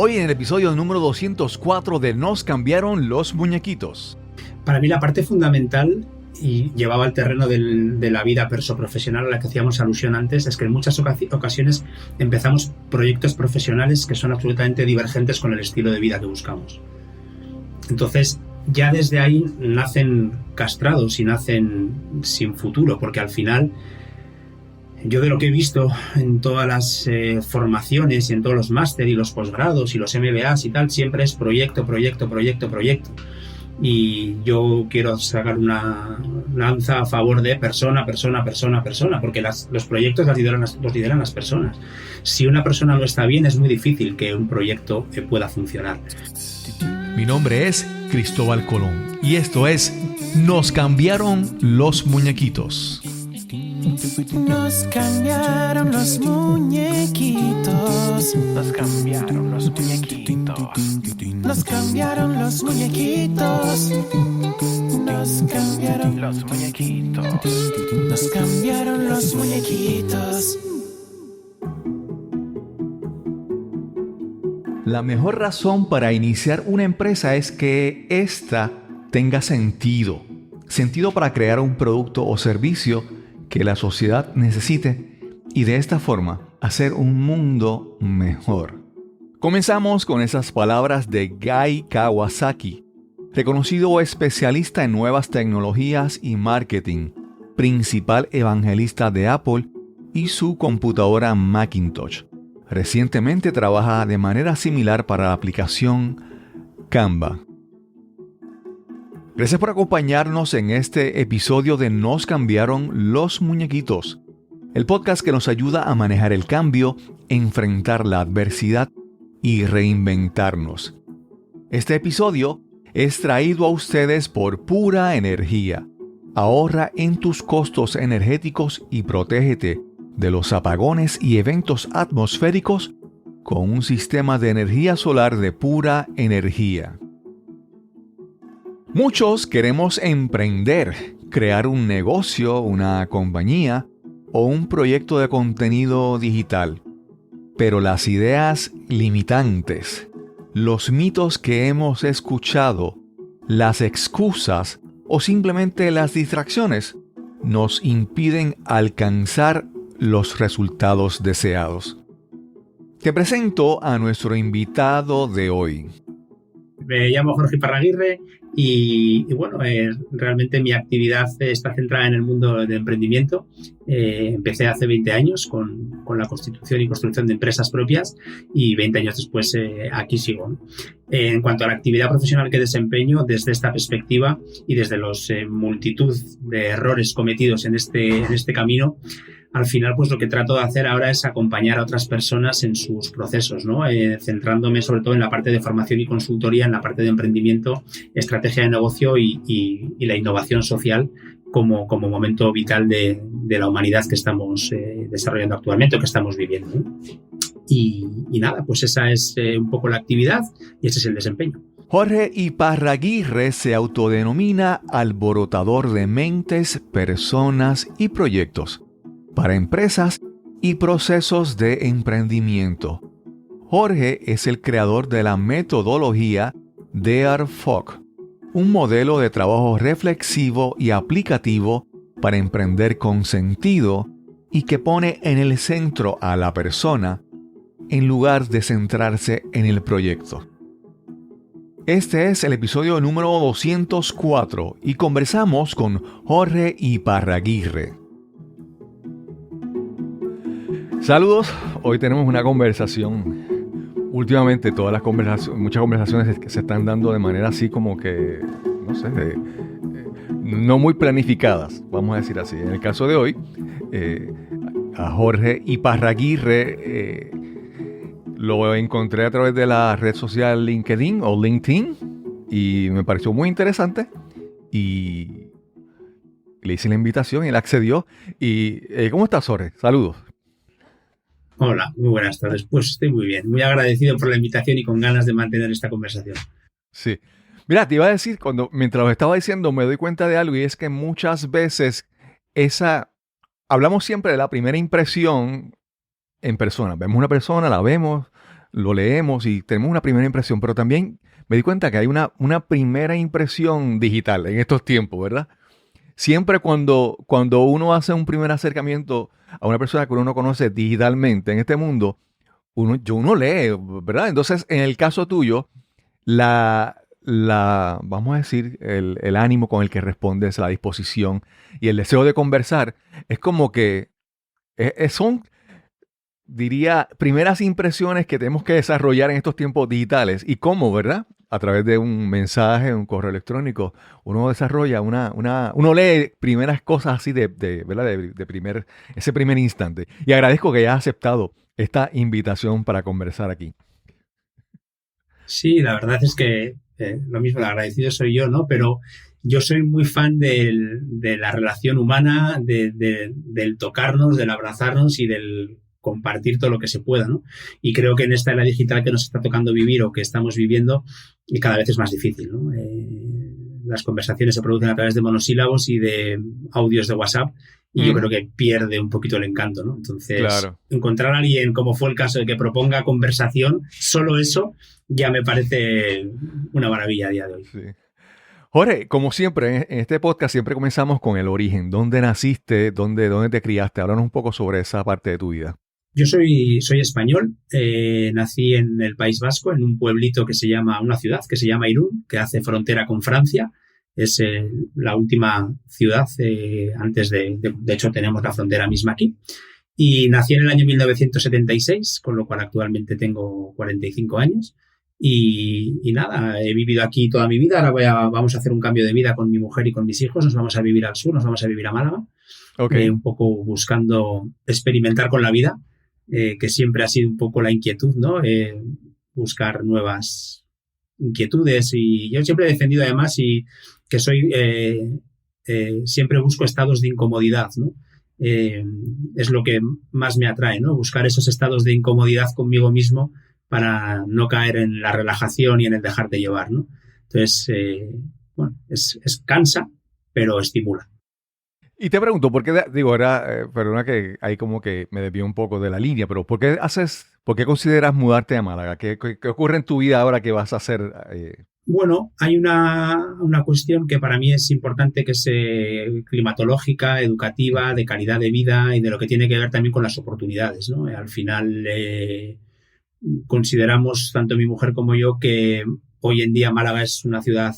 Hoy en el episodio número 204 de Nos cambiaron los muñequitos. Para mí la parte fundamental, y llevaba al terreno de la vida profesional a la que hacíamos alusión antes, es que en muchas ocasiones empezamos proyectos profesionales que son absolutamente divergentes con el estilo de vida que buscamos. Entonces, ya desde ahí nacen castrados y nacen sin futuro, porque al final, yo de lo que he visto en todas las formaciones y en todos los máster y los posgrados y los MBAs y tal, siempre es proyecto. Y yo quiero sacar una lanza a favor de persona, porque los proyectos los lideran las personas. Si una persona no está bien, es muy difícil que un proyecto pueda funcionar. Mi nombre es Cristóbal Colón y esto es Nos cambiaron los muñequitos. Nos cambiaron los muñequitos. Nos cambiaron los muñequitos. Nos cambiaron los muñequitos. Nos cambiaron los muñequitos. Nos cambiaron los muñequitos. La mejor razón para iniciar una empresa es que ésta tenga sentido. Sentido para crear un producto o servicio que la sociedad necesite y de esta forma hacer un mundo mejor. Comenzamos con esas palabras de Guy Kawasaki, reconocido especialista en nuevas tecnologías y marketing, principal evangelista de Apple y su computadora Macintosh. Recientemente trabaja de manera similar para la aplicación Canva. Gracias por acompañarnos en este episodio de Nos cambiaron los muñequitos, el podcast que nos ayuda a manejar el cambio, enfrentar la adversidad y reinventarnos. Este episodio es traído a ustedes por Pura Energía. Ahorra en tus costos energéticos y protégete de los apagones y eventos atmosféricos con un sistema de energía solar de Pura Energía. Muchos queremos emprender, crear un negocio, una compañía o un proyecto de contenido digital. Pero las ideas limitantes, los mitos que hemos escuchado, las excusas o simplemente las distracciones nos impiden alcanzar los resultados deseados. Te presento a nuestro invitado de hoy. Me llamo Jorge Iparraguirre y bueno, realmente mi actividad está centrada en el mundo del emprendimiento. Empecé hace 20 años con la constitución y construcción de empresas propias y 20 años después aquí sigo, ¿no? En cuanto a la actividad profesional que desempeño, desde esta perspectiva y desde los multitud de errores cometidos en este camino, al final, pues lo que trato de hacer ahora es acompañar a otras personas en sus procesos, ¿no? Centrándome sobre todo en la parte de formación y consultoría, en la parte de emprendimiento, estrategia de negocio y la innovación social como momento vital de la humanidad que estamos desarrollando actualmente o que estamos viviendo, ¿no? Y nada, pues esa es un poco la actividad y ese es el desempeño. Jorge Iparraguirre se autodenomina alborotador de mentes, personas y proyectos para empresas y procesos de emprendimiento. Jorge es el creador de la metodología DARE-FOC, un modelo de trabajo reflexivo y aplicativo para emprender con sentido y que pone en el centro a la persona en lugar de centrarse en el proyecto. Este es el episodio número 204 y conversamos con Jorge Iparraguirre. Saludos, hoy tenemos una conversación. Últimamente muchas conversaciones que se están dando de manera así como que, no sé, no muy planificadas, vamos a decir así. En el caso de hoy, a Jorge Iparraguirre lo encontré a través de la red social LinkedIn o LinkedIn y me pareció muy interesante y le hice la invitación y él accedió. ¿Cómo estás, Jorge? Saludos. Hola, muy buenas tardes. Pues estoy muy bien, muy agradecido por la invitación y con ganas de mantener esta conversación. Sí. Mira, te iba a decir, mientras lo estaba diciendo, me doy cuenta de algo y es que muchas veces hablamos siempre de la primera impresión en persona. Vemos una persona, la vemos, lo leemos y tenemos una primera impresión, pero también me di cuenta que hay una primera impresión digital en estos tiempos, ¿verdad? Siempre cuando uno hace un primer acercamiento a una persona que uno no conoce digitalmente en este mundo, uno lee, ¿verdad? Entonces, en el caso tuyo, vamos a decir, el ánimo con el que respondes, la disposición y el deseo de conversar, es como que son, diría, primeras impresiones que tenemos que desarrollar en estos tiempos digitales. ¿Y cómo, verdad? A través de un mensaje, un correo electrónico, uno desarrolla uno lee primeras cosas así ¿verdad? Ese primer instante. Y agradezco que hayas aceptado esta invitación para conversar aquí. Sí, la verdad es que lo mismo, el agradecido soy yo, ¿no? Pero yo soy muy fan de la relación humana, del tocarnos, del abrazarnos y del compartir todo lo que se pueda, ¿no? Y creo que en esta era digital que nos está tocando vivir o que estamos viviendo, y cada vez es más difícil, ¿no? Las conversaciones se producen a través de monosílabos y de audios de WhatsApp, y yo creo que pierde un poquito el encanto, ¿no? Entonces, claro, encontrar a alguien, como fue el caso de que proponga conversación, solo eso ya me parece una maravilla a día de hoy. Sí. Jorge, como siempre, en este podcast siempre comenzamos con el origen. ¿Dónde naciste? ¿Dónde te criaste? Háblanos un poco sobre esa parte de tu vida. Yo soy español, nací en el País Vasco, en un pueblito una ciudad que se llama Irún, que hace frontera con Francia. Es la última ciudad antes de hecho tenemos la frontera misma aquí. Y nací en el año 1976, con lo cual actualmente tengo 45 años. Y nada, he vivido aquí toda mi vida. Ahora vamos a hacer un cambio de vida con mi mujer y con mis hijos. Nos vamos a vivir al sur, nos vamos a vivir a Málaga. Okay. Un poco buscando experimentar con la vida, que siempre ha sido un poco la inquietud, ¿no? Buscar nuevas inquietudes. Y yo siempre he defendido además que siempre busco estados de incomodidad, ¿no? Es lo que más me atrae, ¿no? Buscar esos estados de incomodidad conmigo mismo para no caer en la relajación y en el dejarte llevar, ¿no? Entonces, es cansa, pero estimula. Y te pregunto, ¿por qué, perdona que ahí como que me desvío un poco de la línea, pero ¿por qué consideras mudarte a Málaga? ¿Qué ocurre en tu vida ahora que vas a hacer? Bueno, hay una cuestión que para mí es importante, que es climatológica, educativa, de calidad de vida y de lo que tiene que ver también con las oportunidades, ¿no? Al final consideramos, tanto mi mujer como yo, que hoy en día Málaga es una ciudad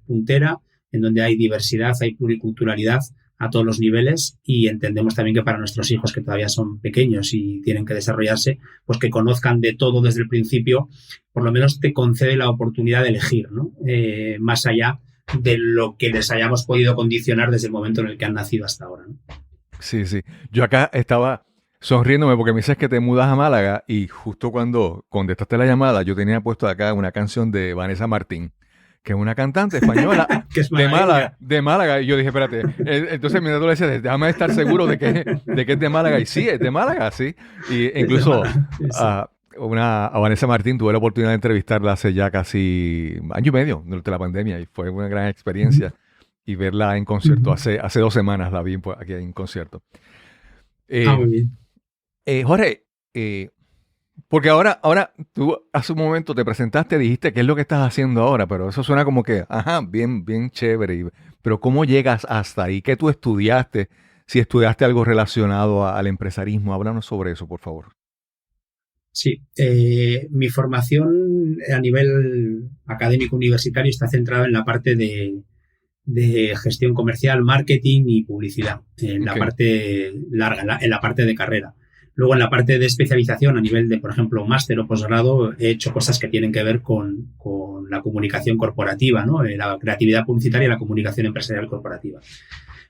puntera, en donde hay diversidad, hay pluriculturalidad a todos los niveles, y entendemos también que para nuestros hijos, que todavía son pequeños y tienen que desarrollarse, pues que conozcan de todo desde el principio, por lo menos te concede la oportunidad de elegir, ¿no? Más allá de lo que les hayamos podido condicionar desde el momento en el que han nacido hasta ahora, ¿no? Sí. Yo acá estaba sonriéndome porque me dices que te mudas a Málaga, y justo cuando contestaste la llamada, yo tenía puesto acá una canción de Vanessa Martín, que es una cantante española de Málaga. Y yo dije, espérate. Entonces mi adolescente decía, déjame estar seguro de que es de Málaga. Y sí, es de Málaga, sí. Y incluso a Vanessa Martín tuve la oportunidad de entrevistarla hace ya casi año y medio durante la pandemia, y fue una gran experiencia. Y verla en concierto. Hace 2 semanas la vi aquí en concierto. Muy bien. Jorge, porque ahora tú hace un momento te presentaste, dijiste qué es lo que estás haciendo ahora, pero eso suena como que, bien chévere. Pero ¿cómo llegas hasta ahí? ¿Qué tú estudiaste? Si estudiaste algo relacionado al empresarismo, háblanos sobre eso, por favor. Sí, mi formación a nivel académico universitario está centrada en la parte de gestión comercial, marketing y publicidad, en la parte larga, en la parte de carrera. Luego, en la parte de especialización, a nivel de, por ejemplo, máster o posgrado, he hecho cosas que tienen que ver con la comunicación corporativa, ¿no? La creatividad publicitaria y la comunicación empresarial corporativa.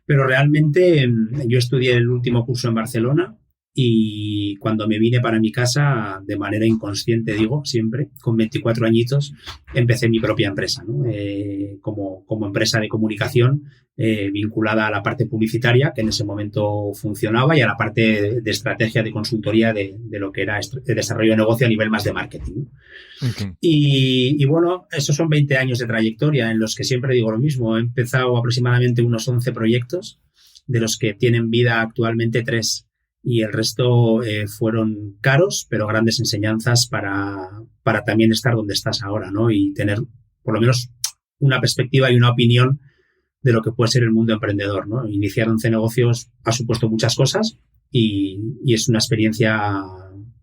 Pero realmente yo estudié el último curso en Barcelona, y cuando me vine para mi casa, de manera inconsciente, digo, siempre, con 24 añitos, empecé mi propia empresa, ¿no? Como empresa de comunicación, vinculada a la parte publicitaria, que en ese momento funcionaba, y a la parte de estrategia, de consultoría de lo que era el desarrollo de negocio a nivel más de marketing, ¿no? Okay. Y bueno, esos son 20 años de trayectoria en los que siempre digo lo mismo. He empezado aproximadamente unos 11 proyectos, de los que tienen vida actualmente 3. y el resto fueron caros, pero grandes enseñanzas para también estar donde estás ahora, ¿no? Y tener por lo menos una perspectiva y una opinión de lo que puede ser el mundo emprendedor, ¿no? Iniciar 11 negocios ha supuesto muchas cosas y es una experiencia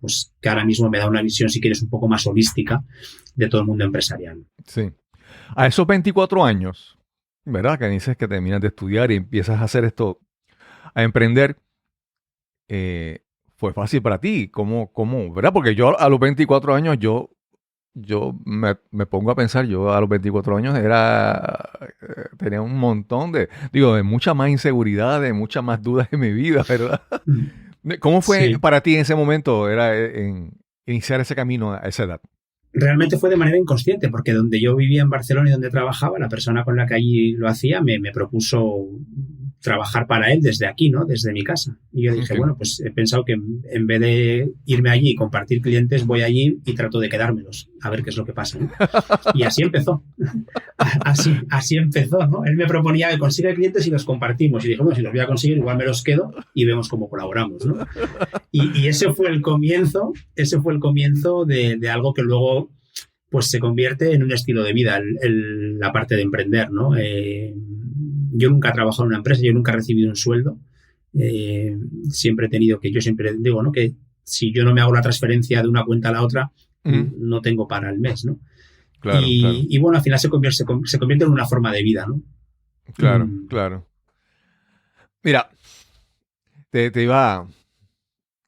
pues, que ahora mismo me da una visión, si quieres, un poco más holística de todo el mundo empresarial. Sí. A esos 24 años, ¿verdad? Que dices que terminas de estudiar y empiezas a hacer esto, a emprender, fue fácil para ti. ¿Cómo, verdad? Porque yo a los 24 años, yo me pongo a pensar, yo a los 24 años tenía un montón de mucha más inseguridad, de muchas más dudas en mi vida, ¿verdad? ¿Cómo fue para ti en ese momento iniciar ese camino a esa edad? Realmente fue de manera inconsciente, porque donde yo vivía en Barcelona y donde trabajaba, la persona con la que allí lo hacía me propuso trabajar para él desde aquí, ¿no? Desde mi casa. Y yo dije, bueno, pues he pensado que en vez de irme allí y compartir clientes, voy allí y trato de quedármelos, a ver qué es lo que pasa, ¿no? Y así empezó. Así empezó, ¿no? Él me proponía que consiga clientes y los compartimos. Y dije, bueno, si los voy a conseguir, igual me los quedo y vemos cómo colaboramos, ¿no? Y ese fue el comienzo de algo que luego pues se convierte en un estilo de vida, la parte de emprender, ¿no? Yo nunca he trabajado en una empresa, yo nunca he recibido un sueldo. Siempre he tenido yo siempre digo, ¿no? Que si yo no me hago la transferencia de una cuenta a la otra, no tengo para el mes, ¿no? Claro, y bueno, al final se convierte en una forma de vida, ¿no? Claro, claro. Mira,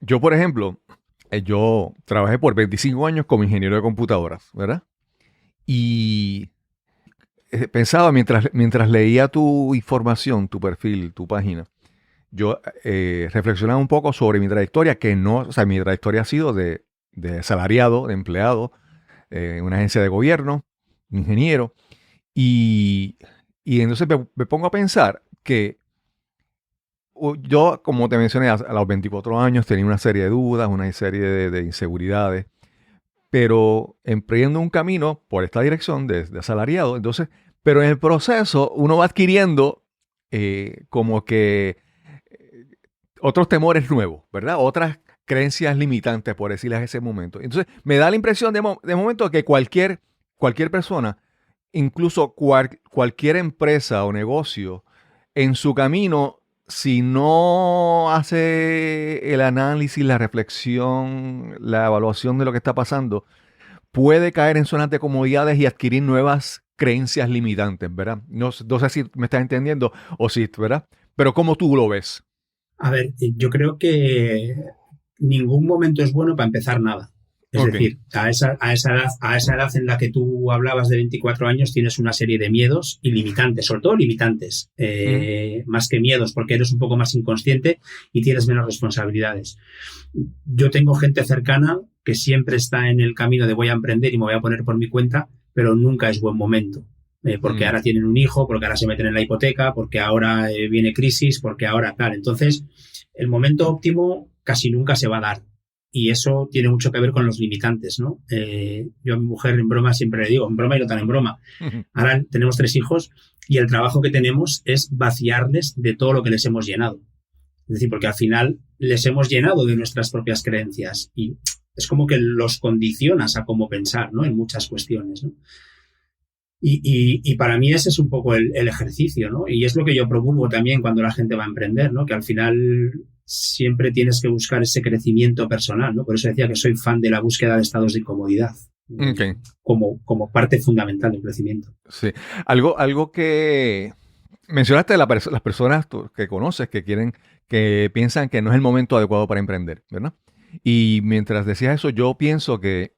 yo, por ejemplo, yo trabajé por 25 años como ingeniero de computadoras, ¿verdad? Y pensaba mientras leía tu información, tu perfil, tu página, yo reflexionaba un poco sobre mi trayectoria, mi trayectoria ha sido de asalariado, de empleado, en una agencia de gobierno, ingeniero, y entonces me pongo a pensar que yo, como te mencioné, a los 24 años tenía una serie de dudas, una serie de inseguridades, pero emprendo un camino por esta dirección de asalariado. Entonces, pero en el proceso uno va adquiriendo como que otros temores nuevos, ¿verdad? Otras creencias limitantes, por decirles en ese momento. Entonces, me da la impresión de momento que cualquier persona, incluso cualquier empresa o negocio, en su camino, si no hace el análisis, la reflexión, la evaluación de lo que está pasando, puede caer en zonas de comodidades y adquirir nuevas creencias limitantes, ¿verdad? No sé si me estás entendiendo o si, ¿verdad? Pero ¿cómo tú lo ves? A ver, yo creo que ningún momento es bueno para empezar nada. Es decir, a esa edad en la que tú hablabas de 24 años tienes una serie de miedos y limitantes, sobre todo limitantes, más que miedos, porque eres un poco más inconsciente y tienes menos responsabilidades. Yo tengo gente cercana que siempre está en el camino de voy a emprender y me voy a poner por mi cuenta, pero nunca es buen momento. Porque ahora tienen un hijo, porque ahora se meten en la hipoteca, porque ahora viene crisis, porque ahora tal. Entonces, el momento óptimo casi nunca se va a dar. Y eso tiene mucho que ver con los limitantes, ¿no? Yo a mi mujer en broma siempre le digo, en broma y no tan en broma. Ahora tenemos 3 hijos y el trabajo que tenemos es vaciarles de todo lo que les hemos llenado. Es decir, porque al final les hemos llenado de nuestras propias creencias y es como que los condicionas a cómo pensar, ¿no? En muchas cuestiones, ¿no? Y para mí ese es un poco el ejercicio, ¿no? Y es lo que yo promulgo también cuando la gente va a emprender, ¿no? Que al final siempre tienes que buscar ese crecimiento personal, ¿no? Por eso decía que soy fan de la búsqueda de estados de incomodidad. Como parte fundamental del crecimiento. Sí. Algo que mencionaste de las personas que conoces que piensan que no es el momento adecuado para emprender, ¿verdad? Y mientras decías eso, yo pienso que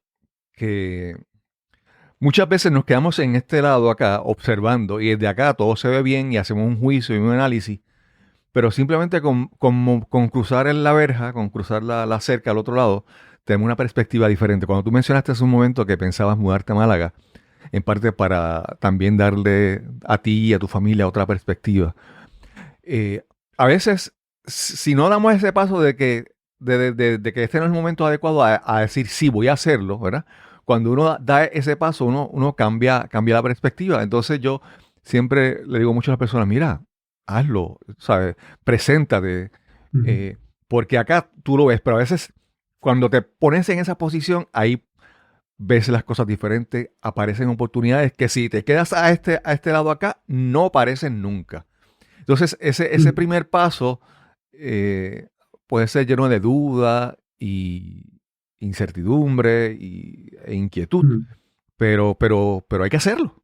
muchas veces nos quedamos en este lado acá observando y desde acá todo se ve bien y hacemos un juicio y un análisis, pero simplemente con cruzar la verja, con cruzar la cerca al otro lado, tenemos una perspectiva diferente. Cuando tú mencionaste hace un momento que pensabas mudarte a Málaga, en parte para también darle a ti y a tu familia otra perspectiva. A veces, si no damos ese paso de que este no es el momento adecuado a decir sí, voy a hacerlo, ¿verdad? Cuando uno da ese paso, uno cambia la perspectiva. Entonces yo siempre le digo mucho a las personas, mira, hazlo, ¿sabes? Preséntate. Porque acá tú lo ves, pero a veces cuando te pones en esa posición, ahí ves las cosas diferentes, aparecen oportunidades que si te quedas a este lado acá, no aparecen nunca. Entonces, ese primer paso puede ser lleno de duda y incertidumbre e inquietud, pero hay que hacerlo.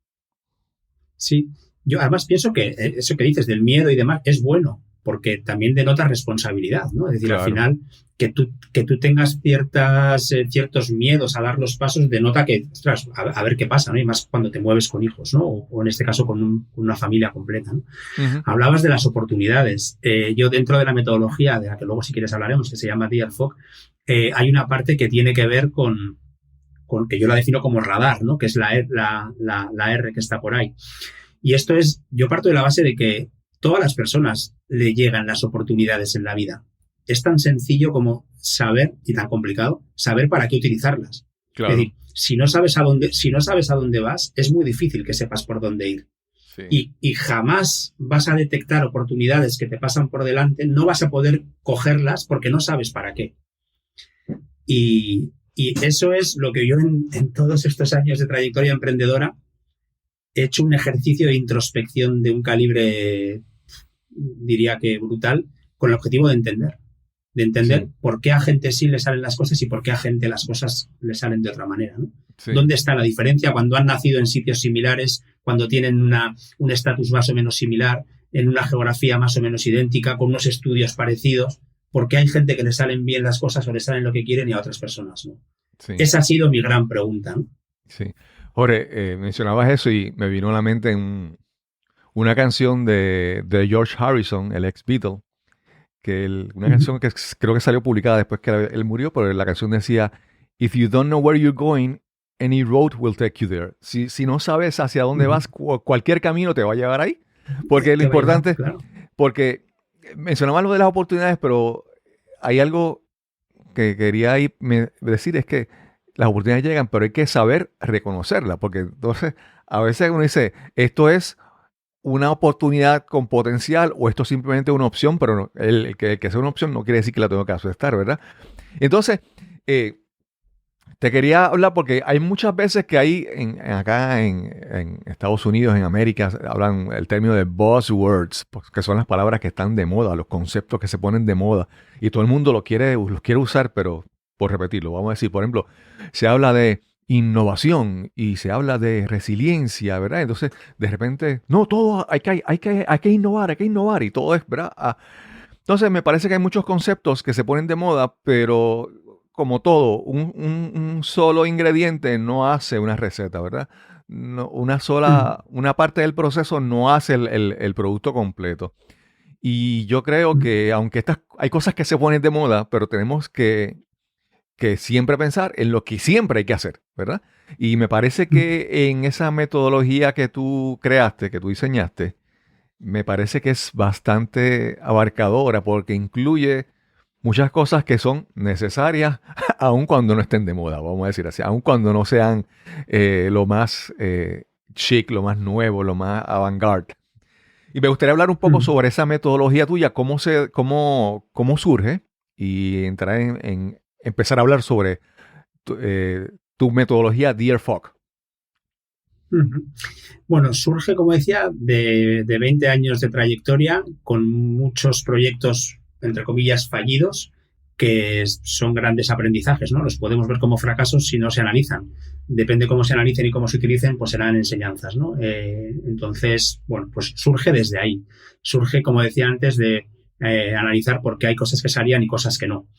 Sí, yo además pienso que eso que dices del miedo y demás es bueno, porque también denota responsabilidad, ¿no? Es decir, Claro. al final, que tú tengas ciertos miedos a dar los pasos denota que, ostras, a ver qué pasa, ¿no? Y más cuando te mueves con hijos, ¿no? O en este caso con una familia completa, ¿no? Uh-huh. Hablabas de las oportunidades. Yo dentro de la metodología, de la que luego si quieres hablaremos, que se llama Dear Fog, hay una parte que tiene que ver con que yo la defino como radar, ¿no? Que es la R que está por ahí. Y esto es, yo parto de la base de que todas las personas le llegan las oportunidades en la vida. Es tan sencillo como saber, y tan complicado, saber para qué utilizarlas. Claro. Es decir, si no sabes a dónde vas, es muy difícil que sepas por dónde ir. Sí. Y jamás vas a detectar oportunidades que te pasan por delante, no vas a poder cogerlas porque no sabes para qué. Y eso es lo que yo en todos estos años de trayectoria emprendedora he hecho un ejercicio de introspección de un calibre, diría que brutal, con el objetivo de entender sí. Por qué a gente sí le salen las cosas y por qué a gente las cosas le salen de otra manera, ¿no? Sí. ¿Dónde está la diferencia cuando han nacido en sitios similares, cuando tienen un estatus más o menos similar, en una geografía más o menos idéntica, con unos estudios parecidos? ¿Por qué hay gente que le salen bien las cosas o le salen lo que quieren y a otras personas no? Sí. Esa ha sido mi gran pregunta, ¿no? Sí. Jorge, mencionabas eso y me vino a la mente una canción de George Harrison, el ex Beatle, una canción que creo que salió publicada después que él murió, pero la canción decía, "If you don't know where you're going, any road will take you there." Si no sabes hacia dónde vas, cualquier camino te va a llevar ahí. Porque lo importante, claro. Porque mencionaba lo de las oportunidades, pero hay algo que quería decir, es que las oportunidades llegan, pero hay que saber reconocerlas, porque entonces a veces uno dice, esto es una oportunidad con potencial o esto es simplemente una opción, pero no, el que sea una opción no quiere decir que la tengo que aceptar, ¿verdad? Entonces, te quería hablar porque hay muchas veces que hay acá en Estados Unidos, en América, hablan el término de buzzwords, que son las palabras que están de moda, los conceptos que se ponen de moda y todo el mundo los quiere usar, pero por repetirlo, vamos a decir, por ejemplo, se habla de innovación y se habla de resiliencia, ¿verdad? Entonces, de repente, no, todo hay que innovar y todo es, ¿verdad? Entonces, me parece que hay muchos conceptos que se ponen de moda, pero como todo, un solo ingrediente no hace una receta, ¿verdad? No, una parte del proceso no hace el producto completo. Y yo creo que, aunque hay cosas que se ponen de moda, pero tenemos que siempre pensar en lo que siempre hay que hacer, ¿verdad? Y me parece que en esa metodología que tú creaste, que tú diseñaste, me parece que es bastante abarcadora porque incluye muchas cosas que son necesarias aun cuando no estén de moda, vamos a decir así, aun cuando no sean lo más chic, lo más nuevo, lo más avant-garde. Y me gustaría hablar un poco sobre esa metodología tuya, cómo surge y entrar en empezar a hablar sobre tu metodología Dear Fog. Bueno, surge, como decía, de 20 años de trayectoria con muchos proyectos, entre comillas, fallidos, que son grandes aprendizajes, ¿no? Los podemos ver como fracasos si no se analizan. Depende cómo se analicen y cómo se utilicen, pues serán enseñanzas, ¿no? Entonces, bueno, pues surge desde ahí. Surge, como decía antes, de analizar por qué hay cosas que salían y cosas que no.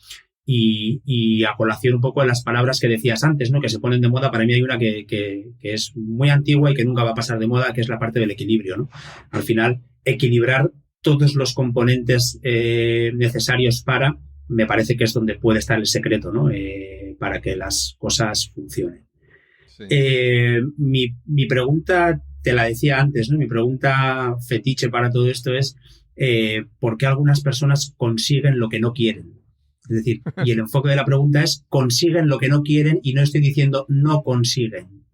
Y a colación un poco de las palabras que decías antes, ¿no? Que se ponen de moda. Para mí hay una que es muy antigua y que nunca va a pasar de moda, que es la parte del equilibrio, ¿no? Al final, equilibrar todos los componentes necesarios me parece que es donde puede estar el secreto, ¿no? Para que las cosas funcionen. Sí. Mi pregunta, te la decía antes, ¿no? Mi pregunta fetiche para todo esto es ¿por qué algunas personas consiguen lo que no quieren? Es decir, y el enfoque de la pregunta es consiguen lo que no quieren y no estoy diciendo no consiguen.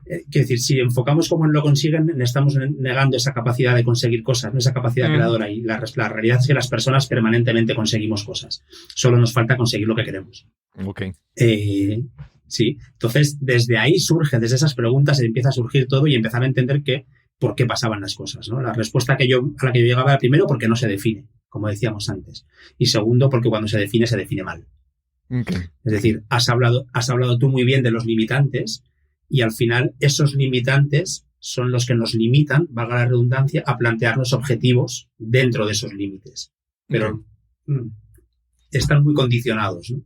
quiero decir, si enfocamos cómo lo consiguen, estamos negando esa capacidad de conseguir cosas, no esa capacidad creadora. Y la realidad es que las personas permanentemente conseguimos cosas. Solo nos falta conseguir lo que queremos. Ok. Sí. Entonces, desde ahí surge, desde esas preguntas empieza a surgir todo y empezar a entender por qué pasaban las cosas, ¿no? La respuesta a la que yo llegaba era, primero, porque no se define, como decíamos antes. Y segundo, porque cuando se define mal. Okay. Es decir, has hablado tú muy bien de los limitantes, y al final esos limitantes son los que nos limitan, valga la redundancia, a plantearnos objetivos dentro de esos límites. Pero están muy condicionados, ¿no?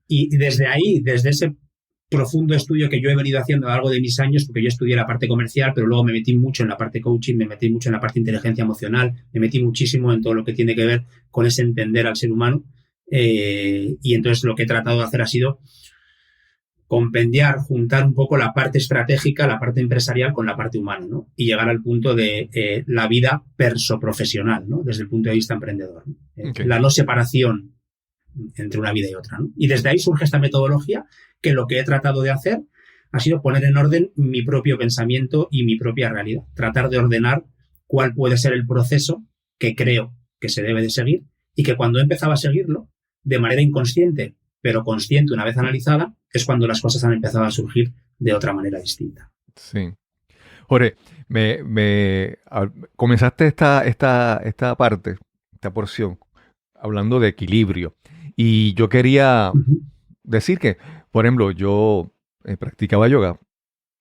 Y desde ahí, desde ese profundo estudio que yo he venido haciendo a lo largo de mis años, porque yo estudié la parte comercial, pero luego me metí mucho en la parte coaching, me metí mucho en la parte de inteligencia emocional, me metí muchísimo en todo lo que tiene que ver con ese entender al ser humano. Y entonces lo que he tratado de hacer ha sido compendiar, juntar un poco la parte estratégica, la parte empresarial con la parte humana, ¿no? Y llegar al punto de la vida perso-profesional, ¿no? Desde el punto de vista emprendedor, ¿no? La no separación entre una vida y otra, ¿no? Y desde ahí surge esta metodología que lo que he tratado de hacer ha sido poner en orden mi propio pensamiento y mi propia realidad. Tratar de ordenar cuál puede ser el proceso que creo que se debe de seguir y que cuando empezaba a seguirlo, de manera inconsciente, pero consciente una vez analizada, es cuando las cosas han empezado a surgir de otra manera distinta. Sí. Jorge, comenzaste esta parte, esta porción, hablando de equilibrio. Y yo quería decir que, por ejemplo, yo practicaba yoga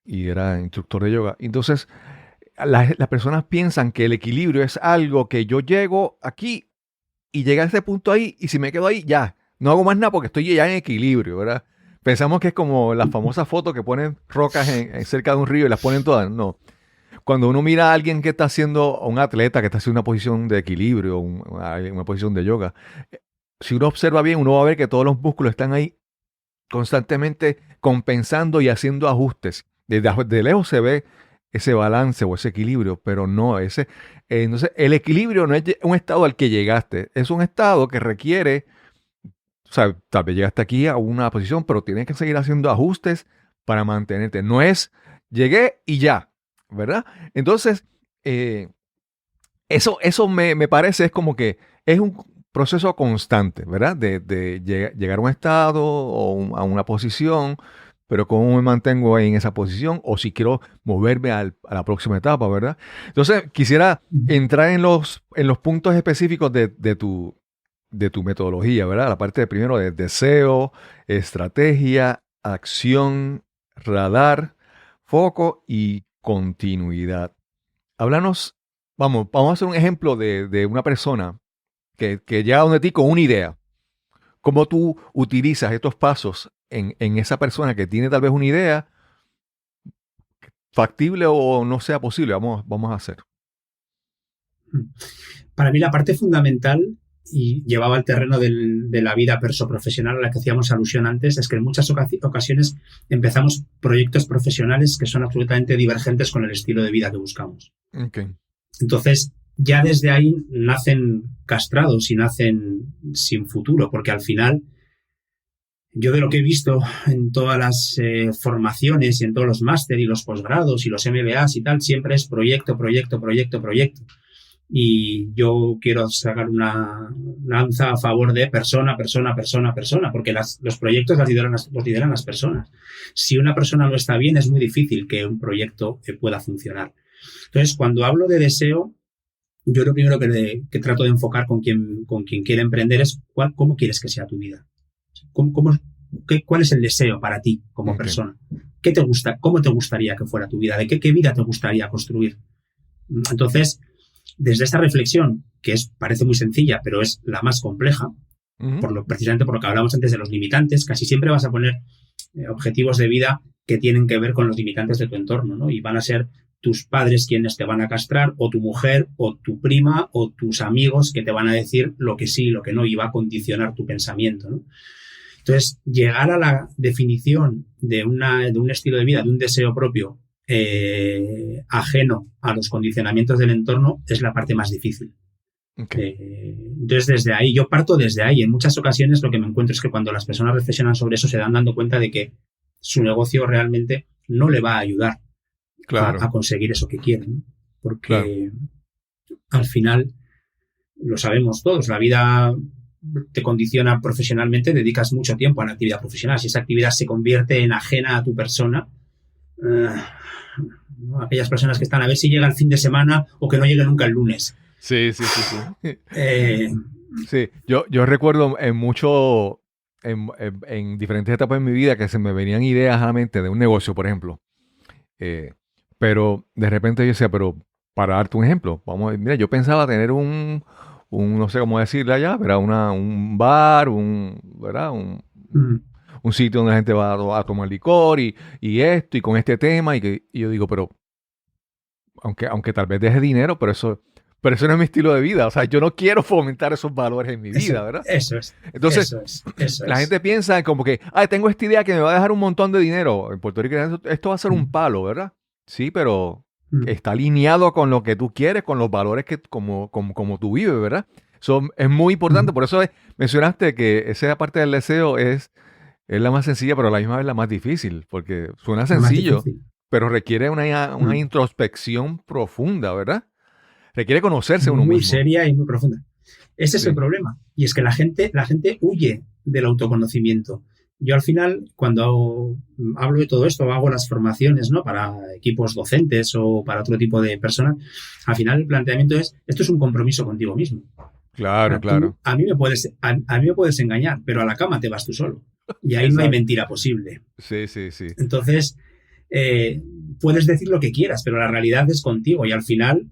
y era instructor de yoga. Entonces, las personas piensan que el equilibrio es algo que yo llego aquí y llegué a ese punto ahí y si me quedo ahí, ya, no hago más nada porque estoy ya en equilibrio, ¿verdad? Pensamos que es como las famosas fotos que ponen rocas cerca de un río y las ponen todas. No. Cuando uno mira a alguien que está haciendo, a un atleta que está haciendo una posición de equilibrio, una posición de yoga, si uno observa bien, uno va a ver que todos los músculos están ahí constantemente compensando y haciendo ajustes. De lejos se ve ese balance o ese equilibrio, pero no ese. Entonces, el equilibrio no es un estado al que llegaste, es un estado que requiere, o sea, tal vez llegaste aquí a una posición, pero tienes que seguir haciendo ajustes para mantenerte. No es llegué y ya, ¿verdad? Entonces, eso me parece es como que es un proceso constante, ¿verdad? De llegar a un estado o a una posición, pero cómo me mantengo ahí en esa posición o si quiero moverme a la próxima etapa, ¿verdad? Entonces, quisiera entrar en los puntos específicos de tu metodología, ¿verdad? La parte primero de deseo, estrategia, acción, radar, foco y continuidad. Háblanos, vamos a hacer un ejemplo de una persona que llega donde ti con una idea. ¿Cómo tú utilizas estos pasos en esa persona que tiene tal vez una idea factible o no sea posible? Vamos a hacer. Para mí la parte fundamental, y llevaba al terreno de la vida perso-profesional a la que hacíamos alusión antes, es que en muchas ocasiones empezamos proyectos profesionales que son absolutamente divergentes con el estilo de vida que buscamos. Okay. Entonces, ya desde ahí nacen castrados y nacen sin futuro, porque al final, yo de lo que he visto en todas las formaciones y en todos los máster y los posgrados y los MBAs y tal, siempre es proyecto. Y yo quiero sacar una lanza a favor de persona, porque los proyectos los lideran las personas. Si una persona no está bien, es muy difícil que un proyecto pueda funcionar. Entonces, cuando hablo de deseo, yo lo primero que trato de enfocar con quien quiere emprender es cómo quieres que sea tu vida. ¿Cuál es el deseo para ti como persona? ¿Qué te gusta? ¿Cómo te gustaría que fuera tu vida? ¿De qué vida te gustaría construir? Entonces, desde esta reflexión, que parece muy sencilla, pero es la más compleja, precisamente por lo que hablamos antes de los limitantes, casi siempre vas a poner objetivos de vida que tienen que ver con los limitantes de tu entorno, ¿no? Y van a ser tus padres quienes te van a castrar, o tu mujer, o tu prima, o tus amigos que te van a decir lo que sí y lo que no, y va a condicionar tu pensamiento, ¿no? Entonces, llegar a la definición de un estilo de vida, de un deseo propio, ajeno a los condicionamientos del entorno, es la parte más difícil. Okay. Entonces, desde ahí, yo parto desde ahí. En muchas ocasiones lo que me encuentro es que cuando las personas reflexionan sobre eso se dan dando cuenta de que su negocio realmente no le va a ayudar Claro. a conseguir eso que quieren, ¿no? Porque Claro. al final, lo sabemos todos, la vida te condiciona profesionalmente, dedicas mucho tiempo a la actividad profesional. Si esa actividad se convierte en ajena a tu persona, ¿no? Aquellas personas que están a ver si llega el fin de semana o que no llegue nunca el lunes. Sí. Sí, yo recuerdo en diferentes etapas de mi vida que se me venían ideas a la mente de un negocio, por ejemplo. Pero de repente yo decía, pero para darte un ejemplo, mira, yo pensaba tener un no sé cómo decirle allá, ¿verdad? Un bar, ¿verdad? Un sitio donde la gente va a tomar licor y esto y con este tema y yo digo, pero aunque tal vez deje dinero, pero eso no es mi estilo de vida. O sea, yo no quiero fomentar esos valores en mi vida, ¿verdad? Eso es. Entonces, la gente piensa como que, tengo esta idea que me va a dejar un montón de dinero. En Puerto Rico esto va a ser un palo, ¿verdad? Sí, pero está alineado con lo que tú quieres, con los valores que como tú vives, ¿verdad? Eso es muy importante. Por eso mencionaste que esa parte del deseo es la más sencilla, pero a la misma vez la más difícil, porque suena sencillo, pero requiere una introspección profunda, ¿verdad? Requiere conocerse uno mismo. Muy seria y muy profunda. Ese es el problema. Y es que la gente huye del autoconocimiento. Yo al final, cuando hablo de todo esto, hago las formaciones, ¿no? Para equipos docentes o para otro tipo de personas, al final el planteamiento es, esto es un compromiso contigo mismo. Claro, claro. A mí me puedes engañar, pero a la cama te vas tú solo. Y ahí no hay mentira posible. Sí. Entonces, puedes decir lo que quieras, pero la realidad es contigo y al final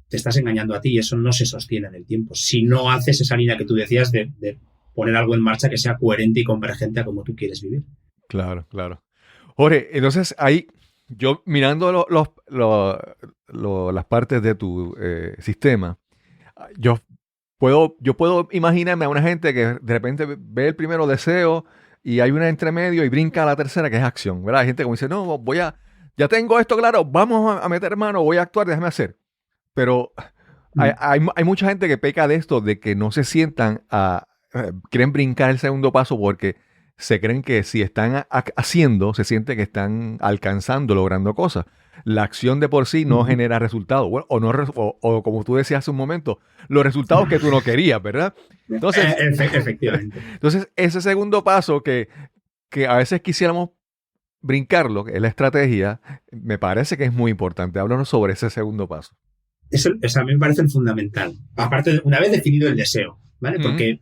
te estás engañando a ti y eso no se sostiene en el tiempo. Si no haces esa línea que tú decías de poner algo en marcha que sea coherente y convergente a cómo tú quieres vivir. Claro. Jorge, entonces ahí, yo mirando las partes de tu sistema, yo puedo imaginarme a una gente que de repente ve el primero deseo y hay una entre medio y brinca a la tercera que es acción, ¿verdad? Hay gente como dice, no, ya tengo esto claro, vamos a meter mano, voy a actuar, déjame hacer. Pero hay mucha gente que peca de esto, de que no se sientan quieren brincar el segundo paso porque se creen que si están haciendo, se siente que están alcanzando, logrando cosas. La acción de por sí no genera resultados. Bueno, o como tú decías hace un momento, los resultados que tú no querías, ¿verdad? Entonces, efectivamente. Entonces, ese segundo paso que a veces quisiéramos brincarlo, que es la estrategia, me parece que es muy importante. Háblanos sobre ese segundo paso. Eso a mí me parece el fundamental. Aparte, una vez definido el deseo, ¿vale? Porque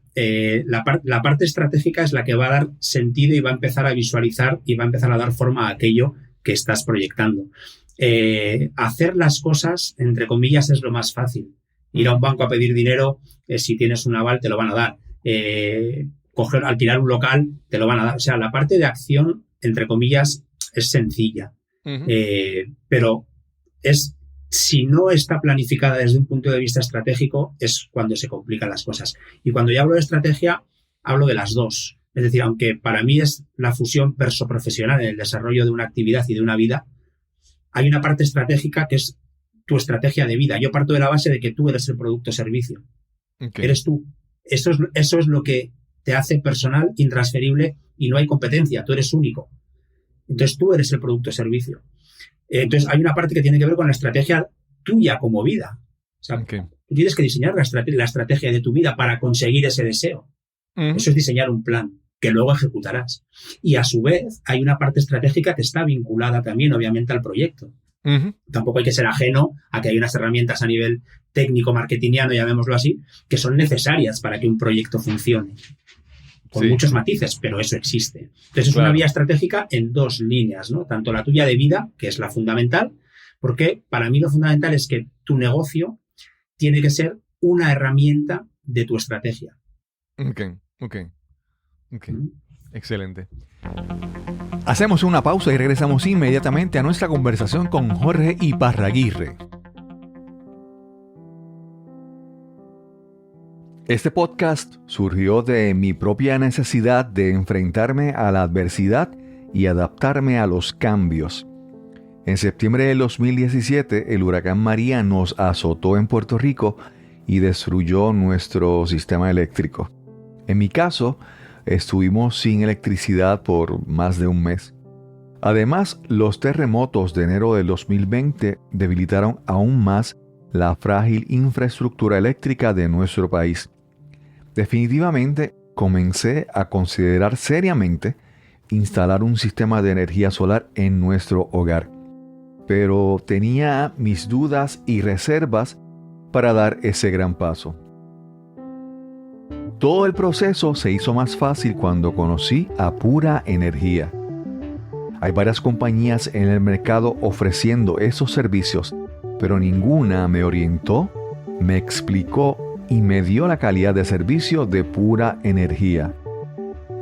la parte estratégica es la que va a dar sentido y va a empezar a visualizar y va a empezar a dar forma a aquello que estás proyectando. Hacer las cosas, entre comillas, es lo más fácil. Ir a un banco a pedir dinero, si tienes un aval, te lo van a dar. Alquilar un local, te lo van a dar. O sea, la parte de acción, entre comillas, es sencilla. Pero si no está planificada desde un punto de vista estratégico, es cuando se complican las cosas. Y cuando yo hablo de estrategia, hablo de las dos. Es decir, aunque para mí es la fusión perso-profesional en el desarrollo de una actividad y de una vida, hay una parte estratégica que es tu estrategia de vida. Yo parto de la base de que tú eres el producto servicio. Okay. Eres tú. Eso es lo que te hace personal, intransferible y no hay competencia. Tú eres único. Entonces tú eres el producto servicio. Entonces hay una parte que tiene que ver con la estrategia tuya como vida. O sea, tú tienes que diseñar la estrategia de tu vida para conseguir ese deseo. Eso es diseñar un plan que luego ejecutarás. Y a su vez hay una parte estratégica que está vinculada también, obviamente, al proyecto. Tampoco hay que ser ajeno a que hay unas herramientas a nivel técnico, marketingiano, llamémoslo así, que son necesarias para que un proyecto funcione. Con muchos matices, pero eso existe. Entonces es una vía estratégica en dos líneas, ¿no? Tanto la tuya de vida, que es la fundamental, porque para mí lo fundamental es que tu negocio tiene que ser una herramienta de tu estrategia. Ok. Excelente. Hacemos una pausa y regresamos inmediatamente a nuestra conversación con Jorge Iparraguirre. Este podcast surgió de mi propia necesidad de enfrentarme a la adversidad y adaptarme a los cambios. En septiembre del 2017, el huracán María nos azotó en Puerto Rico y destruyó nuestro sistema eléctrico. En mi caso, estuvimos sin electricidad por más de un mes. Además, los terremotos de enero del 2020 debilitaron aún más la frágil infraestructura eléctrica de nuestro país. Definitivamente comencé a considerar seriamente instalar un sistema de energía solar en nuestro hogar, pero tenía mis dudas y reservas para dar ese gran paso. Todo el proceso se hizo más fácil cuando conocí a Pura Energía. Hay varias compañías en el mercado ofreciendo esos servicios, pero ninguna me orientó, me explicó y me dio la calidad de servicio de Pura Energía.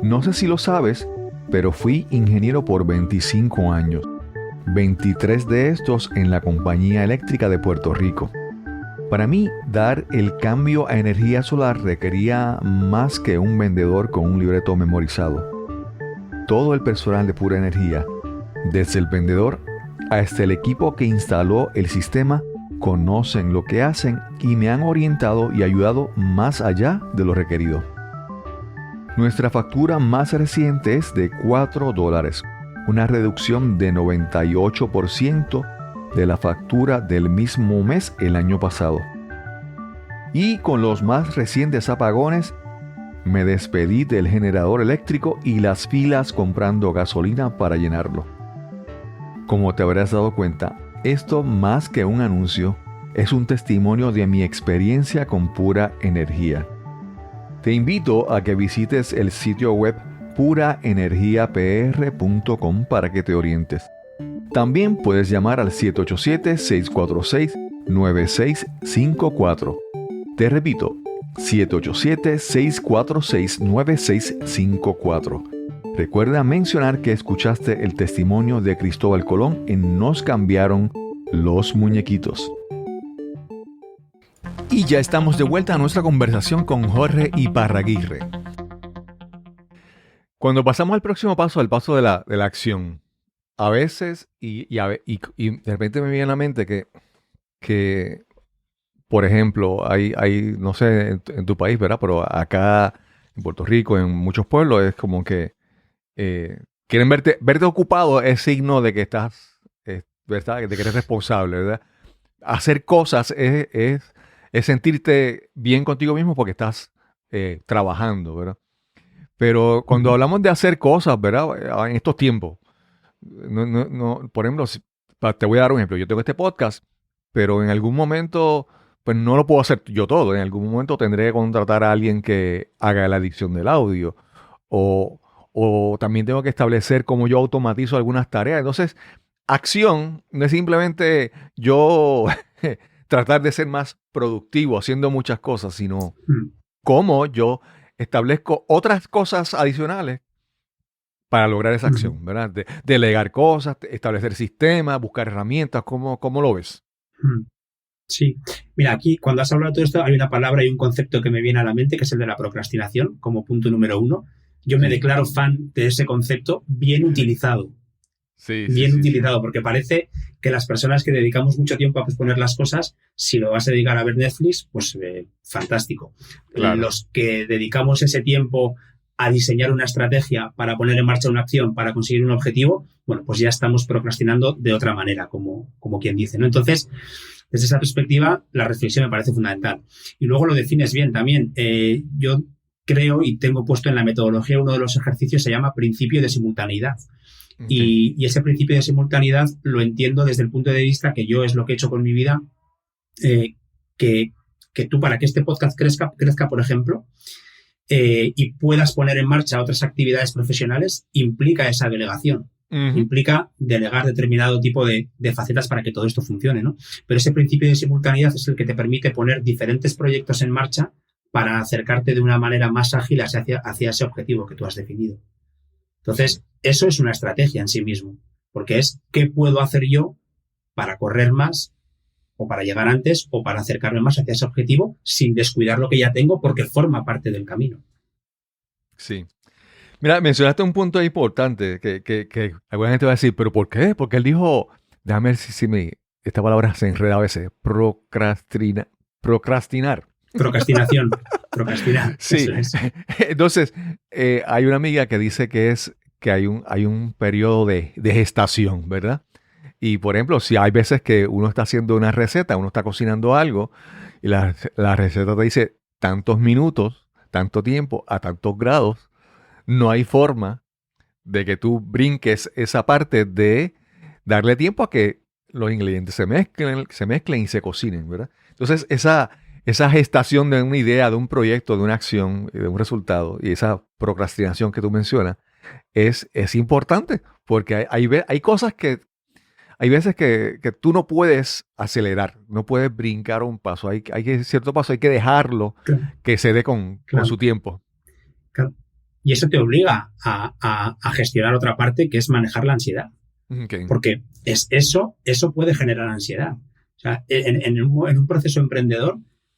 No sé si lo sabes, pero fui ingeniero por 25 años, 23 de estos en la Compañía Eléctrica de Puerto Rico. Para mí, dar el cambio a energía solar requería más que un vendedor con un libreto memorizado. Todo el personal de Pura Energía, desde el vendedor hasta el equipo que instaló el sistema, conocen lo que hacen y me han orientado y ayudado más allá de lo requerido. Nuestra factura más reciente es de $4, una reducción de 98% de la factura del mismo mes el año pasado. Y con los más recientes apagones, me despedí del generador eléctrico y las filas comprando gasolina para llenarlo. Como te habrás dado cuenta, esto más que un anuncio, es un testimonio de mi experiencia con Pura Energía. Te invito a que visites el sitio web puraenergiapr.com para que te orientes. También puedes llamar al 787-646-9654. Te repito, 787-646-9654. Recuerda mencionar que escuchaste el testimonio de Cristóbal Colón en Nos Cambiaron los Muñequitos. Y ya estamos de vuelta a nuestra conversación con Jorge Iparraguirre. Cuando pasamos al próximo paso, al paso de la acción, a veces, y de repente me viene a la mente que por ejemplo, hay no sé, en tu país, ¿verdad? Pero acá en Puerto Rico, en muchos pueblos, es como que quieren verte ocupado es signo de que estás, ¿verdad? De que eres responsable, ¿verdad? Hacer cosas es sentirte bien contigo mismo porque estás trabajando, ¿verdad? Pero cuando hablamos de hacer cosas, ¿verdad? En estos tiempos, no, por ejemplo, te voy a dar un ejemplo. Yo tengo este podcast, pero en algún momento, pues no lo puedo hacer yo todo. En algún momento tendré que contratar a alguien que haga la edición del audio. O también tengo que establecer cómo yo automatizo algunas tareas. Entonces, acción no es simplemente yo tratar de ser más productivo haciendo muchas cosas, sino cómo yo establezco otras cosas adicionales para lograr esa acción, ¿verdad? Delegar cosas, establecer sistemas, buscar herramientas. ¿Cómo lo ves? Sí. Mira, aquí cuando has hablado de todo esto hay una palabra y un concepto que me viene a la mente, que es el de la procrastinación, como punto número 1. Yo me declaro fan de ese concepto bien utilizado. Bien utilizado, porque parece que las personas que dedicamos mucho tiempo a posponer las cosas, si lo vas a dedicar a ver Netflix, pues fantástico. Claro. Los que dedicamos ese tiempo a diseñar una estrategia para poner en marcha una acción, para conseguir un objetivo, bueno, pues ya estamos procrastinando de otra manera, como quien dice, ¿no? Entonces, desde esa perspectiva, la reflexión me parece fundamental. Y luego lo defines bien también. Yo creo y tengo puesto en la metodología uno de los ejercicios, se llama principio de simultaneidad. Okay. Y ese principio de simultaneidad lo entiendo desde el punto de vista que yo es lo que he hecho con mi vida, que tú para que este podcast crezca por ejemplo, y puedas poner en marcha otras actividades profesionales, implica esa delegación. Implica delegar determinado tipo de facetas para que todo esto funcione, ¿no? Pero ese principio de simultaneidad es el que te permite poner diferentes proyectos en marcha para acercarte de una manera más ágil hacia ese objetivo que tú has definido. Entonces, eso es una estrategia en sí mismo, porque es qué puedo hacer yo para correr más o para llegar antes o para acercarme más hacia ese objetivo sin descuidar lo que ya tengo porque forma parte del camino. Sí. Mira, mencionaste un punto importante que alguna gente va a decir, ¿pero por qué? Porque él dijo, déjame ver si esta palabra se enreda a veces, procrastinar. Procrastinar. Sí. Entonces, hay una amiga que dice que es que hay un periodo de gestación, ¿verdad? Y, por ejemplo, si hay veces que uno está haciendo una receta, uno está cocinando algo, y la receta te dice tantos minutos, tanto tiempo, a tantos grados, no hay forma de que tú brinques esa parte de darle tiempo a que los ingredientes se mezclen y se cocinen, ¿verdad? Entonces, esa gestación de una idea, de un proyecto, de una acción, de un resultado, y esa procrastinación que tú mencionas, es importante, porque hay cosas que, hay veces que tú no puedes acelerar, no puedes brincar un paso, cierto paso hay que dejarlo Claro. que se dé con Claro. su tiempo. Claro. Y eso te obliga a gestionar otra parte, que es manejar la ansiedad. Okay. Porque eso puede generar ansiedad. O sea, en un proceso emprendedor,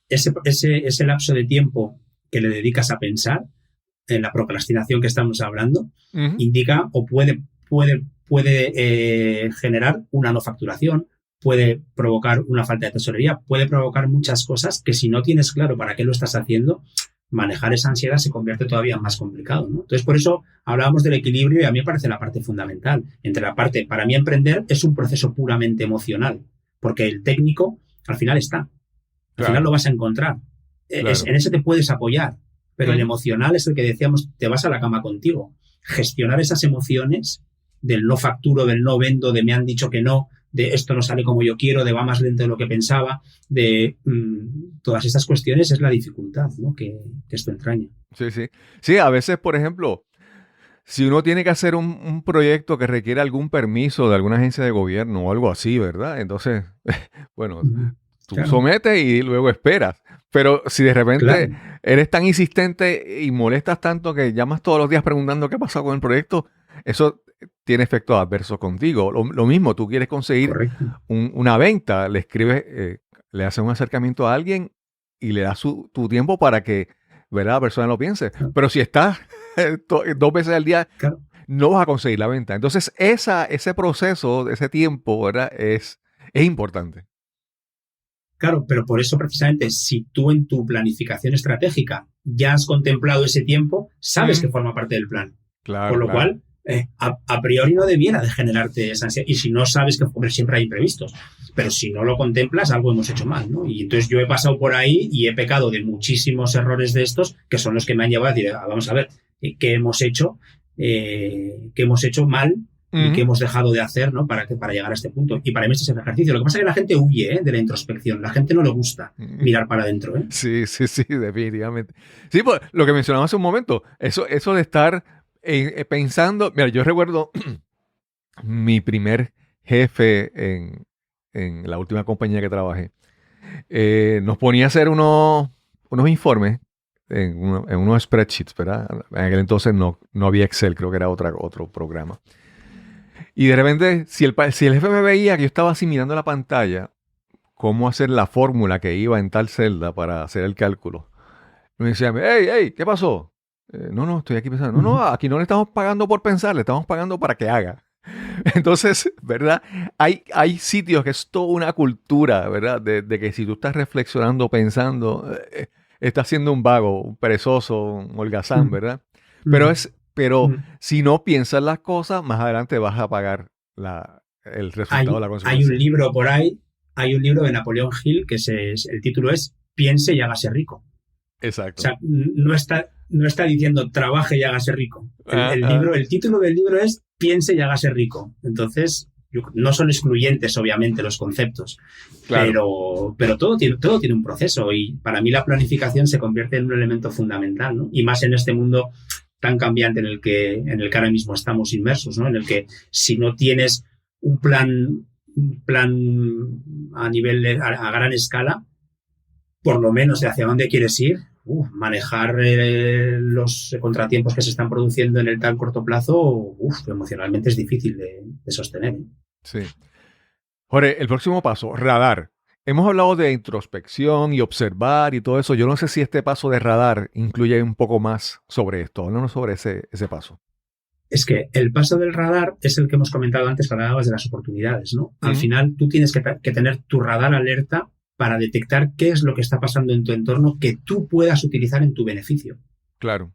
ese lapso de tiempo que le dedicas a pensar, en la procrastinación que estamos hablando, Uh-huh. indica o puede generar una no facturación, puede provocar una falta de tesorería, puede provocar muchas cosas que si no tienes claro para qué lo estás haciendo, manejar esa ansiedad se convierte todavía más complicado, ¿no? Entonces, por eso hablábamos del equilibrio y a mí me parece la parte fundamental. Para mí emprender es un proceso puramente emocional, porque el técnico al final está. Al final lo vas a encontrar. Claro. En ese te puedes apoyar, pero el Uh-huh. emocional es el que decíamos, te vas a la cama contigo. Gestionar esas emociones del no facturo, del no vendo, de me han dicho que no, de esto no sale como yo quiero, de va más lento de lo que pensaba, de todas estas cuestiones es la dificultad, ¿no? que esto entraña. Sí, sí. Sí, a veces, por ejemplo, si uno tiene que hacer un proyecto que requiere algún permiso de alguna agencia de gobierno o algo así, ¿verdad? Entonces, bueno, tú sometes y luego esperas. Pero si de repente eres tan insistente y molestas tanto que llamas todos los días preguntando qué pasó con el proyecto, eso tiene efectos adversos contigo. Lo mismo, tú quieres conseguir una venta, le escribes, le haces un acercamiento a alguien y le das tu tiempo para que, ¿verdad?, la persona lo piense. Pero si estás 2 veces al día, no vas a conseguir la venta. Entonces, ese proceso, ese tiempo, ¿verdad?, es importante. Claro, pero por eso precisamente, si tú en tu planificación estratégica ya has contemplado ese tiempo, sabes que forma parte del plan. Claro, Con lo cual, a priori no debiera de generarte esa ansiedad. Y si no sabes que siempre hay imprevistos. Pero si no lo contemplas, algo hemos hecho mal, ¿no? Y entonces yo he pasado por ahí y he pecado de muchísimos errores de estos, que son los que me han llevado a decir, vamos a ver, ¿qué hemos hecho mal? Y que hemos dejado de hacer, ¿no? Para llegar a este punto. Y para mí este es el ejercicio. Lo que pasa es que la gente huye de la introspección. La gente no le gusta mirar para adentro. Sí, definitivamente. Sí, pues lo que mencionaba hace un momento, eso de estar pensando. Mira, yo recuerdo mi primer jefe en la última compañía que trabajé. Nos ponía a hacer unos informes en unos spreadsheets, ¿verdad? En aquel entonces no había Excel, creo que era otro programa. Y de repente, si el jefe me veía que yo estaba así mirando la pantalla, cómo hacer la fórmula que iba en tal celda para hacer el cálculo, me decía, hey, ¿qué pasó? No, estoy aquí pensando. No, aquí no le estamos pagando por pensar, le estamos pagando para que haga. Entonces, ¿verdad? Hay sitios que es toda una cultura, ¿verdad? De que si tú estás reflexionando, pensando, estás siendo un vago, un perezoso, un holgazán, ¿verdad? Pero si no piensas las cosas, más adelante vas a pagar el resultado de la consecuencia. Hay un libro por ahí, hay un libro de Napoleón Hill que el título es Piense y hágase rico. Exacto. O sea, no está diciendo trabaje y hágase rico. El título del libro es Piense y hágase rico. Entonces, no son excluyentes, obviamente, los conceptos. Claro. Pero todo tiene un proceso y para mí la planificación se convierte en un elemento fundamental, ¿no? Y más en este mundo tan cambiante en el que ahora mismo estamos inmersos, ¿no? En el que si no tienes un plan a nivel a gran escala, por lo menos de hacia dónde quieres ir, manejar los contratiempos que se están produciendo en el tan corto plazo, emocionalmente es difícil de sostener. Sí. Jorge, el próximo paso, radar. Hemos hablado de introspección y observar y todo eso. Yo no sé si este paso de radar incluye un poco más sobre esto. Háblanos sobre ese paso. Es que el paso del radar es el que hemos comentado antes cuando hablabas de las oportunidades, ¿no? Al final tú tienes que tener tu radar alerta para detectar qué es lo que está pasando en tu entorno que tú puedas utilizar en tu beneficio. Claro.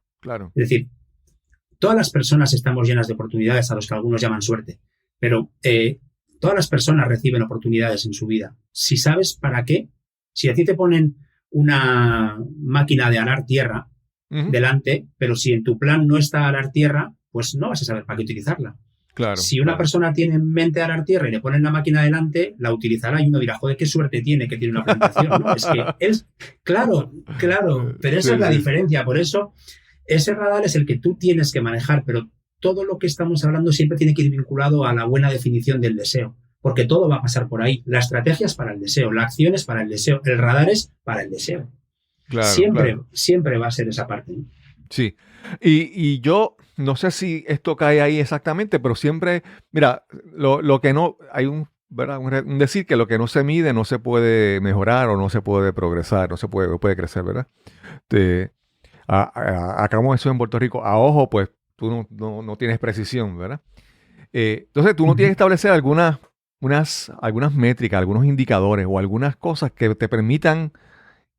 Es decir, todas las personas estamos llenas de oportunidades, a los que algunos llaman suerte, pero todas las personas reciben oportunidades en su vida. Si sabes para qué, si a ti te ponen una máquina de arar tierra delante, pero si en tu plan no está arar tierra, pues no vas a saber para qué utilizarla. Claro, si una persona tiene en mente arar tierra y le ponen la máquina delante, la utilizará y uno dirá, joder, qué suerte tiene que tiene una plantación, ¿no? Es que es, claro, pero esa es la diferencia. Por eso, ese radar es el que tú tienes que manejar, pero todo lo que estamos hablando siempre tiene que ir vinculado a la buena definición del deseo, porque todo va a pasar por ahí. La estrategia es para el deseo, la acción es para el deseo, el radar es para el deseo. Claro, siempre va a ser esa parte, ¿no? Sí. Y yo no sé si esto cae ahí exactamente, pero siempre, mira, lo que no, hay ¿verdad? Un decir que lo que no se mide no se puede mejorar o no se puede progresar, no se puede crecer, ¿verdad? Acabamos eso en Puerto Rico. A ojo, pues tú no tienes precisión, ¿verdad? Entonces tú no tienes que establecer algunas métricas, algunos indicadores o algunas cosas que te permitan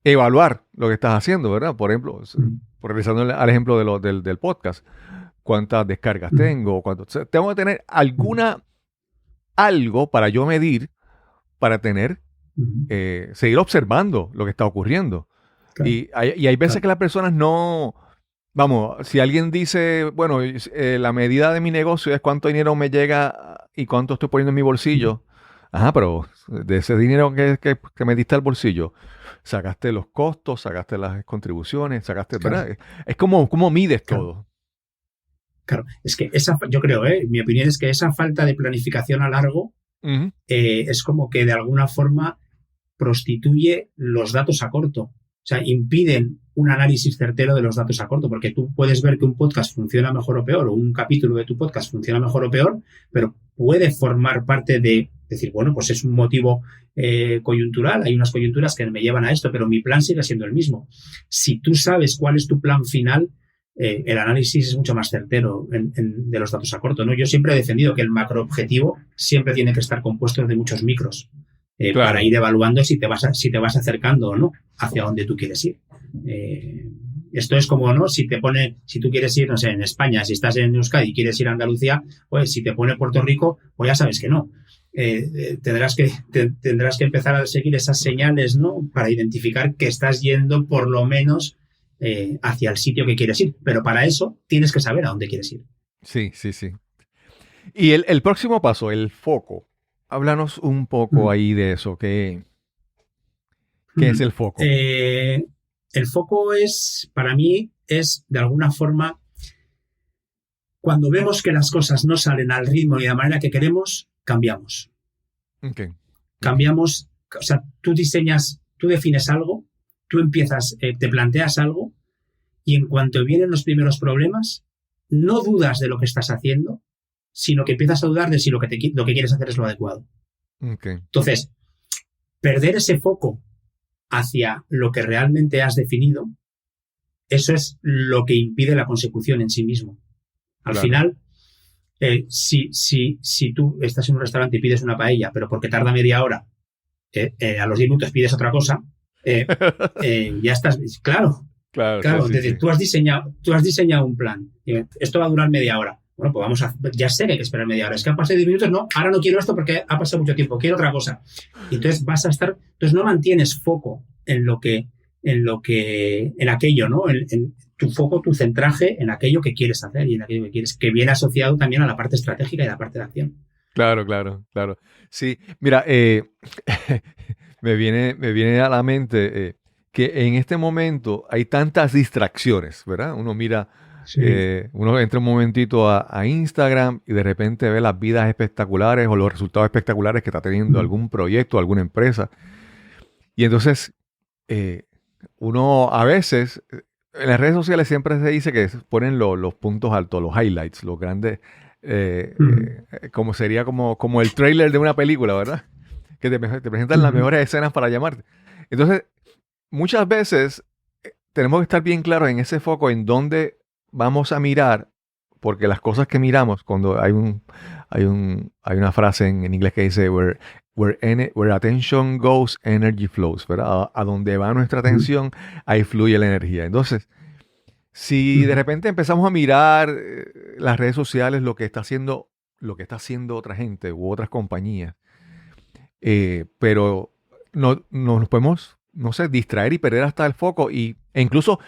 evaluar lo que estás haciendo, ¿verdad? Por ejemplo, regresando al ejemplo del podcast, cuántas descargas tengo, tengo que tener algo para yo medir, para seguir observando lo que está ocurriendo. Claro. Y hay veces que las personas no, vamos, si alguien dice, bueno, la medida de mi negocio es cuánto dinero me llega y cuánto estoy poniendo en mi bolsillo. Ajá, pero de ese dinero que me diste al bolsillo, sacaste los costos, sacaste las contribuciones, sacaste, claro. ¿Verdad? Es como mides todo. Claro, es que yo creo, mi opinión es que esa falta de planificación a largo es como que de alguna forma prostituye los datos a corto. O sea, impiden un análisis certero de los datos a corto, porque tú puedes ver que un podcast funciona mejor o peor, o un capítulo de tu podcast funciona mejor o peor, pero puede formar parte de decir, bueno, pues es un motivo coyuntural, hay unas coyunturas que me llevan a esto, pero mi plan sigue siendo el mismo. Si tú sabes cuál es tu plan final, el análisis es mucho más certero de los datos a corto, ¿no? Yo siempre he defendido que el macroobjetivo siempre tiene que estar compuesto de muchos micros. Claro. Para ir evaluando si te vas acercando o no hacia donde tú quieres ir. Esto es como, ¿no? Si tú quieres ir, no sé, en España, si estás en Euskadi y quieres ir a Andalucía, pues si te pone Puerto Rico, pues ya sabes que no. Tendrás que empezar a seguir esas señales, ¿no? Para identificar que estás yendo por lo menos hacia el sitio que quieres ir. Pero para eso tienes que saber a dónde quieres ir. Sí. Y el próximo paso, el foco. Háblanos un poco ahí de eso. ¿Qué es el foco? El foco para mí, es de alguna forma, cuando vemos que las cosas no salen al ritmo ni de la manera que queremos, cambiamos. Okay. Cambiamos, o sea, tú defines algo, tú te planteas algo y en cuanto vienen los primeros problemas, no dudas de lo que estás haciendo, sino que empiezas a dudar de si lo que quieres hacer es lo adecuado. Okay. Entonces, perder ese foco hacia lo que realmente has definido, eso es lo que impide la consecución en sí mismo. Al final, si tú estás en un restaurante y pides una paella, pero porque tarda media hora, a los 10 minutos pides otra cosa, ya estás... Claro. Es decir, tú has diseñado un plan. Esto va a durar media hora. Bueno, pues ya sé que hay que esperar media hora. Es que han pasado 10 minutos, no, ahora no quiero esto porque ha pasado mucho tiempo, quiero otra cosa. Y entonces entonces no mantienes foco en aquello, ¿no? En tu foco, tu centraje en aquello que quieres hacer y en aquello que quieres, que viene asociado también a la parte estratégica y a la parte de acción. Claro. Sí, mira, me viene a la mente que en este momento hay tantas distracciones, ¿verdad? Uno mira... Sí. Uno entra un momentito a Instagram y de repente ve las vidas espectaculares o los resultados espectaculares que está teniendo algún proyecto, alguna empresa. Y entonces, uno a veces, en las redes sociales siempre se dice que ponen los puntos altos, los highlights, los grandes, como sería como el trailer de una película, ¿verdad? Que te presentan las mejores escenas para llamarte. Entonces, muchas veces tenemos que estar bien claros en ese foco, en dónde vamos a mirar, porque las cosas que miramos, cuando hay una frase en inglés que dice where attention goes, energy flows, ¿verdad? A donde va nuestra atención, ahí fluye la energía. Entonces, Si de repente empezamos a mirar las redes sociales, lo que está haciendo otra gente u otras compañías, pero no nos podemos, no sé, distraer y perder hasta el foco e incluso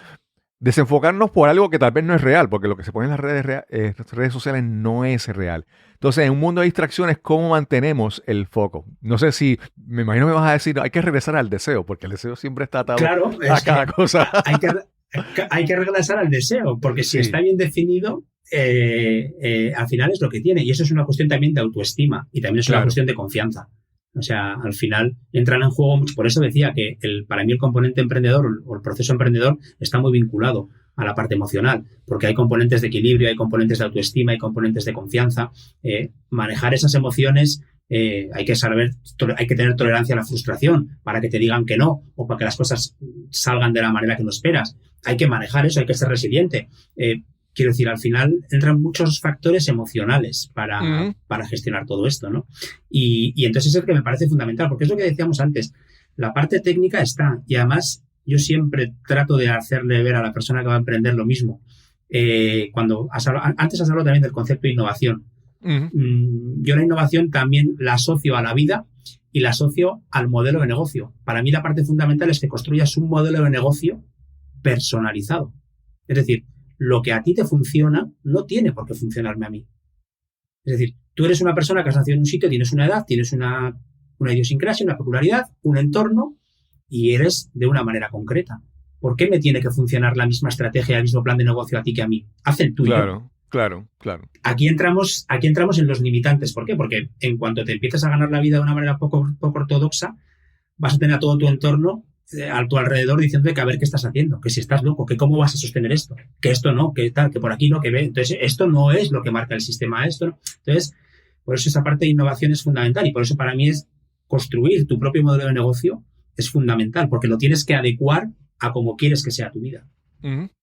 desenfocarnos por algo que tal vez no es real, porque lo que se pone en las redes sociales no es real. Entonces, en un mundo de distracciones, ¿cómo mantenemos el foco? No sé si, me imagino que me vas a decir, hay que regresar al deseo, porque el deseo siempre está atado a cada cosa. Hay que regresar al deseo, porque si está bien definido, al final es lo que tiene. Y eso es una cuestión también de autoestima y también es una cuestión de confianza. O sea, al final entran en juego mucho. Por eso decía que para mí el componente emprendedor o el proceso emprendedor está muy vinculado a la parte emocional, porque hay componentes de equilibrio, hay componentes de autoestima, hay componentes de confianza. Manejar esas emociones, hay que tener tolerancia a la frustración para que te digan que no o para que las cosas salgan de la manera que no esperas. Hay que manejar eso, hay que ser resiliente. Quiero decir, al final entran muchos factores emocionales para gestionar todo esto, ¿no? Y entonces es el que me parece fundamental, porque es lo que decíamos antes. La parte técnica está, y además yo siempre trato de hacerle ver a la persona que va a emprender lo mismo. Antes has hablado también del concepto de innovación. Yo la innovación también la asocio a la vida y la asocio al modelo de negocio. Para mí la parte fundamental es que construyas un modelo de negocio personalizado. Es decir, lo que a ti te funciona no tiene por qué funcionarme a mí. Es decir, tú eres una persona que has nacido en un sitio, tienes una edad, tienes una idiosincrasia, una peculiaridad, un entorno y eres de una manera concreta. ¿Por qué me tiene que funcionar la misma estrategia, el mismo plan de negocio a ti que a mí? Haz el tuyo. Claro. Aquí entramos en los limitantes. ¿Por qué? Porque en cuanto te empiezas a ganar la vida de una manera poco ortodoxa, vas a tener a todo tu entorno a tu alrededor diciendo que a ver qué estás haciendo, que si estás loco, que cómo vas a sostener esto, que esto no, que tal, que por aquí no, que ve. Entonces, esto no es lo que marca el sistema, esto no. Entonces, por eso esa parte de innovación es fundamental y por eso para mí es construir tu propio modelo de negocio es fundamental, porque lo tienes que adecuar a cómo quieres que sea tu vida.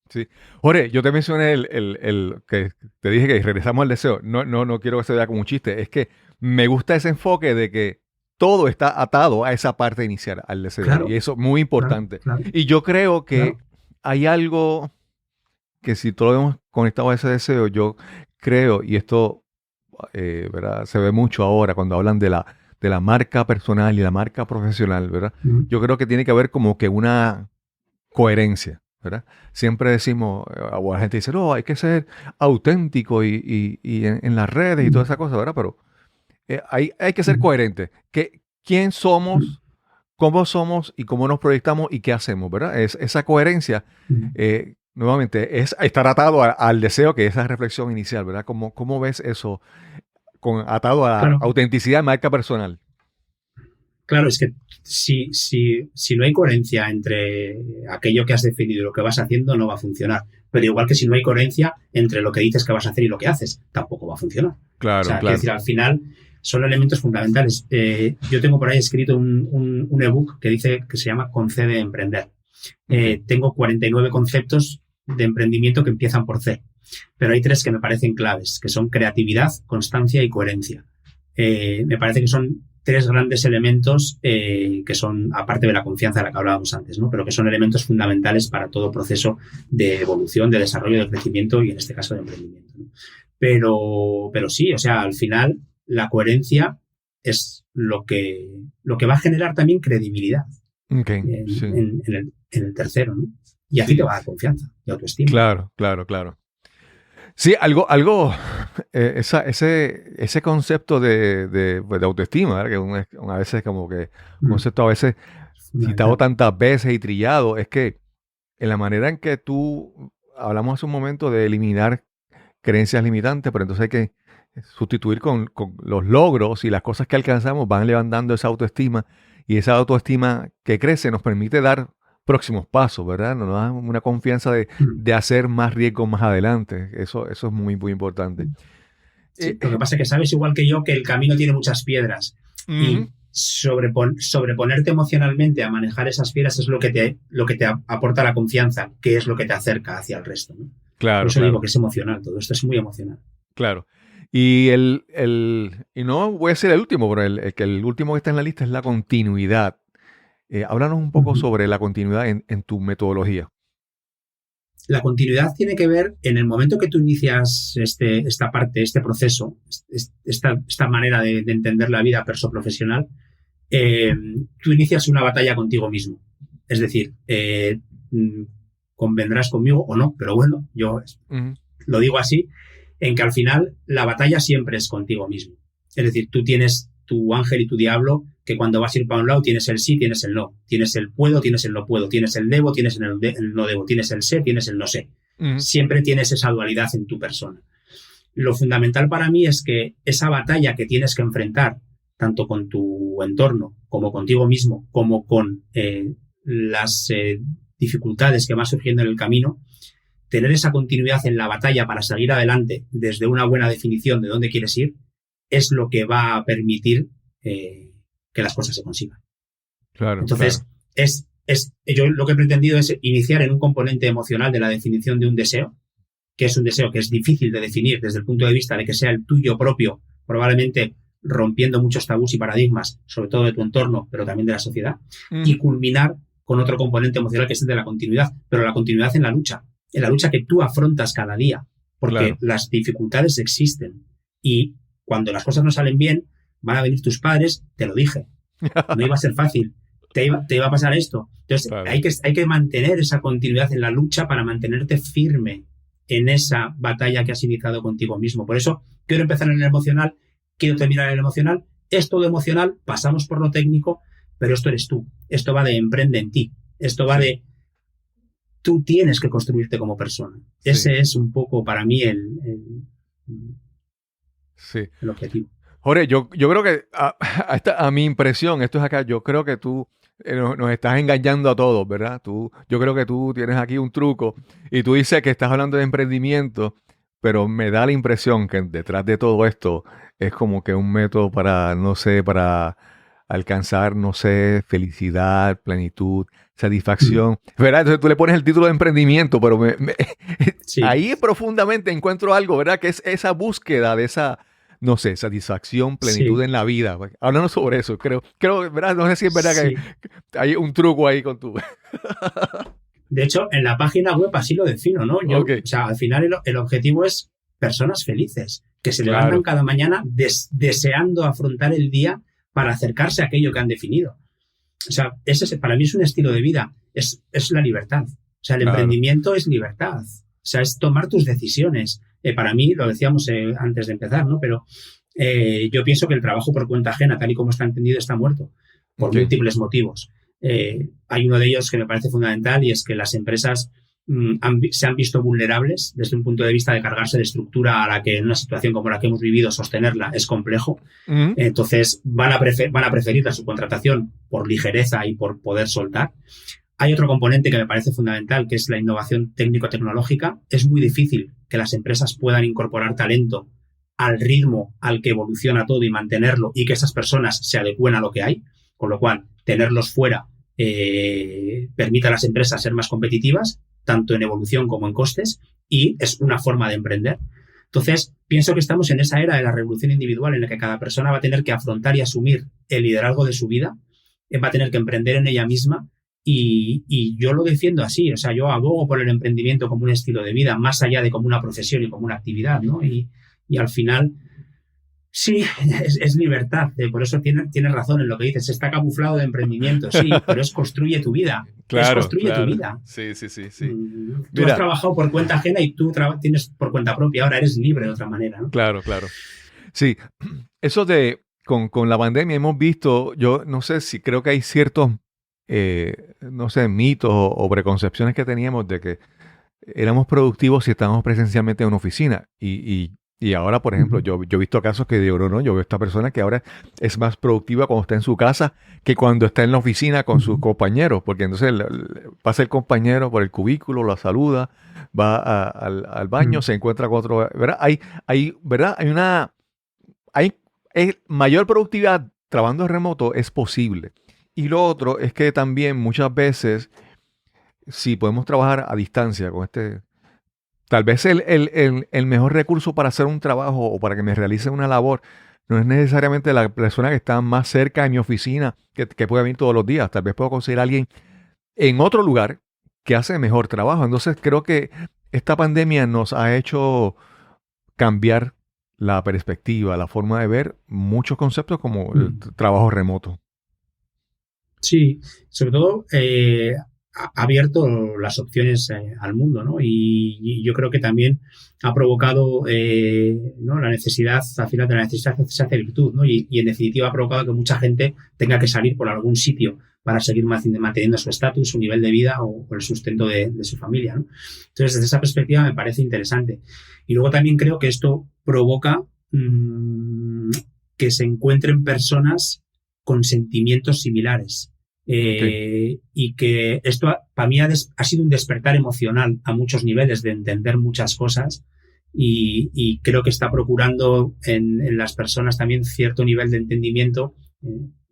Sí. Jorge, yo te mencioné el que te dije que regresamos al deseo. No quiero que se vea como un chiste. Es que me gusta ese enfoque de que todo está atado a esa parte inicial, al deseo. Claro, y eso es muy importante. Claro. Y yo creo que hay algo que si todo lo hemos conectado a ese deseo, yo creo, y esto ¿verdad? Se ve mucho ahora cuando hablan de la marca personal y la marca profesional, ¿verdad? Yo creo que tiene que haber como que una coherencia, ¿verdad? Siempre decimos, o la gente dice, no, hay que ser auténtico y en las redes y toda esa cosa, ¿verdad? Pero hay que ser coherente. ¿Quién somos, cómo somos y cómo nos proyectamos y qué hacemos, ¿verdad? Esa coherencia, nuevamente, es estar atado al deseo, que es esa reflexión inicial, ¿verdad? ¿Cómo ves eso atado a la autenticidad de marca personal? Claro, es que si no hay coherencia entre aquello que has definido y lo que vas haciendo, no va a funcionar. Pero igual que si no hay coherencia entre lo que dices que vas a hacer y lo que haces, tampoco va a funcionar. Claro, quiero decir, al final son elementos fundamentales. Yo tengo por ahí escrito un ebook que se llama Concede Emprender. Tengo 49 conceptos de emprendimiento que empiezan por C. Pero hay 3 que me parecen claves, que son creatividad, constancia y coherencia. Me parece que son 3 grandes elementos que son, aparte de la confianza de la que hablábamos antes, ¿no? Pero que son elementos fundamentales para todo proceso de evolución, de desarrollo, de crecimiento y en este caso de emprendimiento, ¿no? Pero sí, o sea, al final la coherencia es lo que va a generar también credibilidad en el tercero, ¿no? Y así te va a dar confianza y autoestima. Claro. Sí, ese concepto de autoestima, ¿verdad? Que a veces como que un concepto a veces citado tantas veces y trillado, es que en la manera en que tú hablamos hace un momento de eliminar creencias limitantes, pero entonces hay que sustituir con los logros y las cosas que alcanzamos van levantando esa autoestima y esa autoestima que crece nos permite dar próximos pasos, ¿verdad? Nos da una confianza de hacer más riesgos más adelante. Eso es muy, muy importante. Sí, lo que pasa es que sabes igual que yo que el camino tiene muchas piedras y sobreponerte emocionalmente a manejar esas piedras es lo que te aporta la confianza, que es lo que te acerca hacia el resto, ¿no? Claro. Por eso digo que es emocional, todo esto es muy emocional. Claro. Y y no voy a ser el último, pero el último que está en la lista es la continuidad. Háblanos un poco sobre la continuidad en tu metodología. La continuidad tiene que ver en el momento que tú inicias esta parte, este proceso, esta manera de entender la vida perso-profesional, tú inicias una batalla contigo mismo. Es decir, convendrás conmigo o no, pero bueno, yo lo digo así, en que al final la batalla siempre es contigo mismo. Es decir, tú tienes tu ángel y tu diablo, que cuando vas a ir para un lado tienes el sí, tienes el no, tienes el puedo, tienes el no puedo, tienes el debo, tienes el no debo, tienes el sé, tienes el no sé. Siempre tienes esa dualidad en tu persona. Lo fundamental para mí es que esa batalla que tienes que enfrentar, tanto con tu entorno, como contigo mismo, como con las dificultades que van surgiendo en el camino, tener esa continuidad en la batalla para seguir adelante desde una buena definición de dónde quieres ir, es lo que va a permitir que las cosas se consigan. Claro. Entonces, claro. Yo lo que he pretendido es iniciar en un componente emocional de la definición de un deseo, que es un deseo que es difícil de definir desde el punto de vista de que sea el tuyo propio, probablemente rompiendo muchos tabús y paradigmas, sobre todo de tu entorno, pero también de la sociedad, y culminar con otro componente emocional que es el de la continuidad, pero la continuidad en la lucha que tú afrontas cada día, porque las dificultades existen y cuando las cosas no salen bien, van a venir tus padres, te lo dije, no iba a ser fácil, te iba a pasar esto. Entonces hay que mantener esa continuidad en la lucha para mantenerte firme en esa batalla que has iniciado contigo mismo. Por eso quiero empezar en el emocional, quiero terminar en el emocional, es todo emocional, pasamos por lo técnico, pero esto eres tú, esto va de emprende en ti, esto va de tú tienes que construirte como persona. Ese es un poco para mí el objetivo. Jorge, yo creo que a mi impresión, esto es acá, yo creo que tú nos estás engañando a todos, ¿verdad? Yo creo que tú tienes aquí un truco y tú dices que estás hablando de emprendimiento, pero me da la impresión que detrás de todo esto es como que un método para, no sé, para alcanzar, no sé, felicidad, plenitud, satisfacción, ¿verdad? Entonces tú le pones el título de emprendimiento, pero ahí profundamente encuentro algo, ¿verdad? Que es esa búsqueda de esa, no sé, satisfacción, plenitud en la vida. Hablando sobre eso, creo, ¿verdad? No sé si es verdad que hay un truco ahí con tu... De hecho, en la página web así lo defino, ¿no? O sea, al final el objetivo es personas felices, que se levantan cada mañana deseando afrontar el día para acercarse a aquello que han definido. O sea, ese para mí es un estilo de vida, es la libertad. O sea, el emprendimiento es libertad. O sea, es tomar tus decisiones. Para mí, lo decíamos antes de empezar, ¿no? Pero yo pienso que el trabajo por cuenta ajena, tal y como está entendido, está muerto por múltiples motivos. Hay uno de ellos que me parece fundamental y es que las empresas se han visto vulnerables desde un punto de vista de cargarse de estructura a la que en una situación como la que hemos vivido sostenerla es complejo. Entonces van a preferir la subcontratación por ligereza y por poder soltar. Hay otro componente que me parece fundamental, que es la innovación técnico-tecnológica. Es muy difícil que las empresas puedan incorporar talento al ritmo al que evoluciona todo y mantenerlo y que esas personas se adecúen a lo que hay, con lo cual tenerlos fuera permite a las empresas ser más competitivas, tanto en evolución como en costes, y es una forma de emprender. Entonces, pienso que estamos en esa era de la revolución individual en la que cada persona va a tener que afrontar y asumir el liderazgo de su vida, va a tener que emprender en ella misma, y yo lo defiendo así. O sea, yo abogo por el emprendimiento como un estilo de vida, más allá de como una profesión y como una actividad, ¿no? Y al final... Sí, es libertad. Por eso tienes razón en lo que dices. Está camuflado de emprendimiento, sí, pero es construye tu vida. Tu vida. Sí. Tú has trabajado por cuenta ajena y tú tienes por cuenta propia. Ahora eres libre de otra manera, ¿no? Claro. Sí, eso con la pandemia hemos visto, yo no sé si creo que hay ciertos, no sé, mitos o preconcepciones que teníamos de que éramos productivos si estábamos presencialmente en una oficina y ahora, por ejemplo, yo he visto casos que digo, no, yo veo a esta persona que ahora es más productiva cuando está en su casa que cuando está en la oficina con sus compañeros, porque entonces pasa el compañero por el cubículo, la saluda, va al baño, se encuentra con otro, ¿verdad? Hay mayor productividad trabajando remoto es posible. Y lo otro es que también muchas veces, si podemos trabajar a distancia con tal vez el mejor recurso para hacer un trabajo o para que me realice una labor no es necesariamente la persona que está más cerca de mi oficina que puede venir todos los días. Tal vez puedo conseguir a alguien en otro lugar que hace mejor trabajo. Entonces creo que esta pandemia nos ha hecho cambiar la perspectiva, la forma de ver muchos conceptos como el trabajo remoto. Sí, sobre todo ha abierto las opciones al mundo, ¿no? Y yo creo que también ha provocado ¿no? la necesidad, al final de la necesidad se hace virtud, ¿no? Y en definitiva ha provocado que mucha gente tenga que salir por algún sitio para seguir manteniendo su estatus, su nivel de vida o el sustento de su familia, ¿no? Entonces, desde esa perspectiva me parece interesante. Y luego también creo que esto provoca que se encuentren personas con sentimientos similares. Y que esto para mí ha sido un despertar emocional a muchos niveles de entender muchas cosas y creo que está procurando en las personas también cierto nivel de entendimiento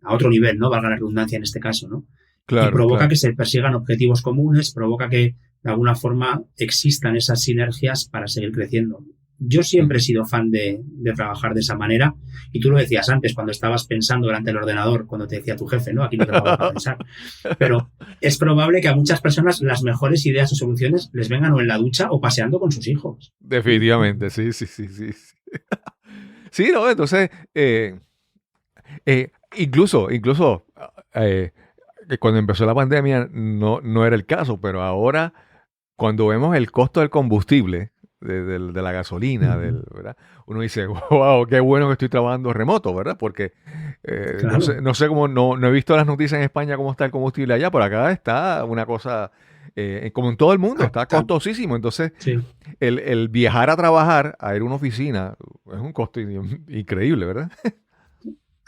a otro nivel, ¿no? Valga la redundancia en este caso, ¿no? Claro, y provoca claro. que se persigan objetivos comunes, provoca que de alguna forma existan esas sinergias para seguir creciendo. Yo siempre he sido fan de trabajar de esa manera y tú lo decías antes cuando estabas pensando delante del ordenador, cuando te decía tu jefe, ¿no? Aquí no trabajo para pensar. Pero es probable que a muchas personas las mejores ideas o soluciones les vengan o en la ducha o paseando con sus hijos. Definitivamente, sí. Sí, ¿no? Entonces, incluso cuando empezó la pandemia no era el caso, pero ahora cuando vemos el costo del combustible, de la gasolina, ¿verdad? Uno dice, wow, qué bueno que estoy trabajando remoto, ¿verdad? Porque Claro. no sé cómo, no he visto las noticias en España cómo está el combustible allá, pero acá está una cosa, como en todo el mundo, está costosísimo. Entonces, Sí. el viajar a trabajar, a ir a una oficina, es un costo increíble, ¿verdad?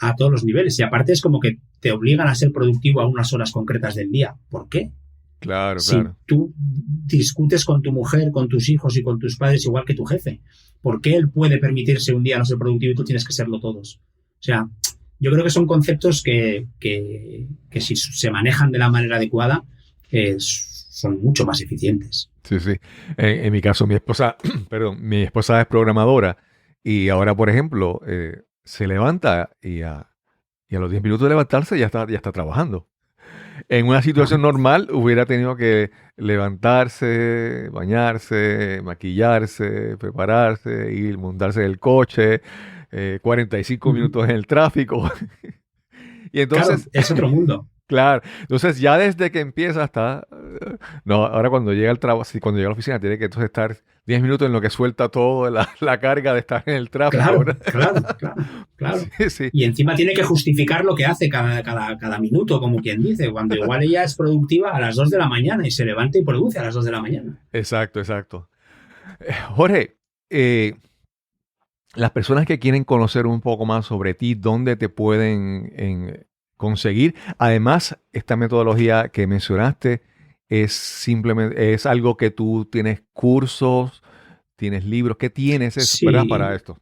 A todos los niveles. Y aparte es como que te obligan a ser productivo a unas horas concretas del día. ¿Por qué? Claro, Si claro. tú discutes con tu mujer, con tus hijos y con tus padres igual que tu jefe, ¿por qué él puede permitirse un día no ser productivo y tú tienes que serlo todos? O sea, yo creo que son conceptos que si se manejan de la manera adecuada son mucho más eficientes. Sí. En mi caso, mi esposa es programadora y ahora, por ejemplo, se levanta y a los 10 minutos de levantarse ya está trabajando. En una situación normal hubiera tenido que levantarse, bañarse, maquillarse, prepararse, ir, montarse en el coche, 45 minutos en el tráfico. Y entonces, claro, es otro mundo. Claro, entonces ya desde que empieza hasta... No, ahora cuando llega al trabajo, cuando llega a la oficina tiene que entonces estar 10 minutos en lo que suelta toda la carga de estar en el tráfico. Claro. Sí. Y encima tiene que justificar lo que hace cada minuto, como quien dice, cuando igual ella es productiva a las 2 de la mañana y se levanta y produce a las 2 de la mañana. Exacto. Jorge, las personas que quieren conocer un poco más sobre ti, ¿dónde te pueden conseguir? Además, esta metodología que mencionaste es algo que tú tienes cursos, tienes libros, ¿qué tienes ¿verdad? Para esto?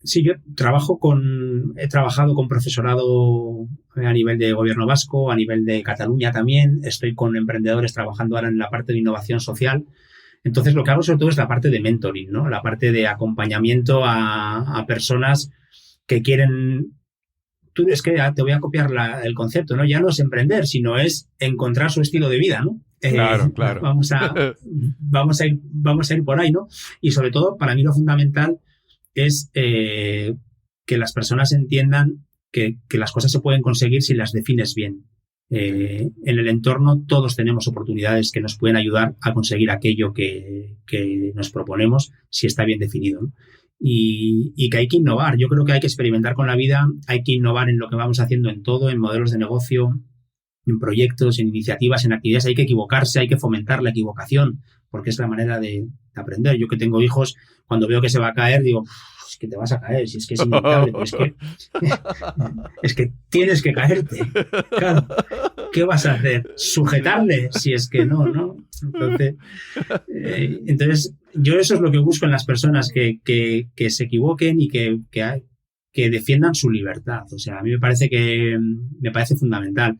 Sí, yo he trabajado con profesorado a nivel de gobierno vasco, a nivel de Cataluña también, estoy con emprendedores trabajando ahora en la parte de innovación social. Entonces, lo que hago sobre todo es la parte de mentoring, ¿no? La parte de acompañamiento a personas que quieren... Es que te voy a copiar el concepto, ¿no? Ya no es emprender, sino es encontrar su estilo de vida, ¿no? Claro. Vamos a ir por ahí, ¿no? Y sobre todo, para mí lo fundamental es que las personas entiendan que las cosas se pueden conseguir si las defines bien. En el entorno todos tenemos oportunidades que nos pueden ayudar a conseguir aquello que nos proponemos si está bien definido, ¿no? Y que hay que innovar. Yo creo que hay que experimentar con la vida, hay que innovar en lo que vamos haciendo en todo, en modelos de negocio, en proyectos, en iniciativas, en actividades. Hay que equivocarse, hay que fomentar la equivocación, porque es la manera de aprender. Yo que tengo hijos, cuando veo que se va a caer, digo, es que te vas a caer, si es que es inevitable, pues es que tienes que caerte. Claro. ¿Qué vas a hacer? ¿Sujetarle? Si es que no. Entonces, yo eso es lo que busco en las personas, que se equivoquen y que defiendan su libertad. O sea, a mí me parece fundamental.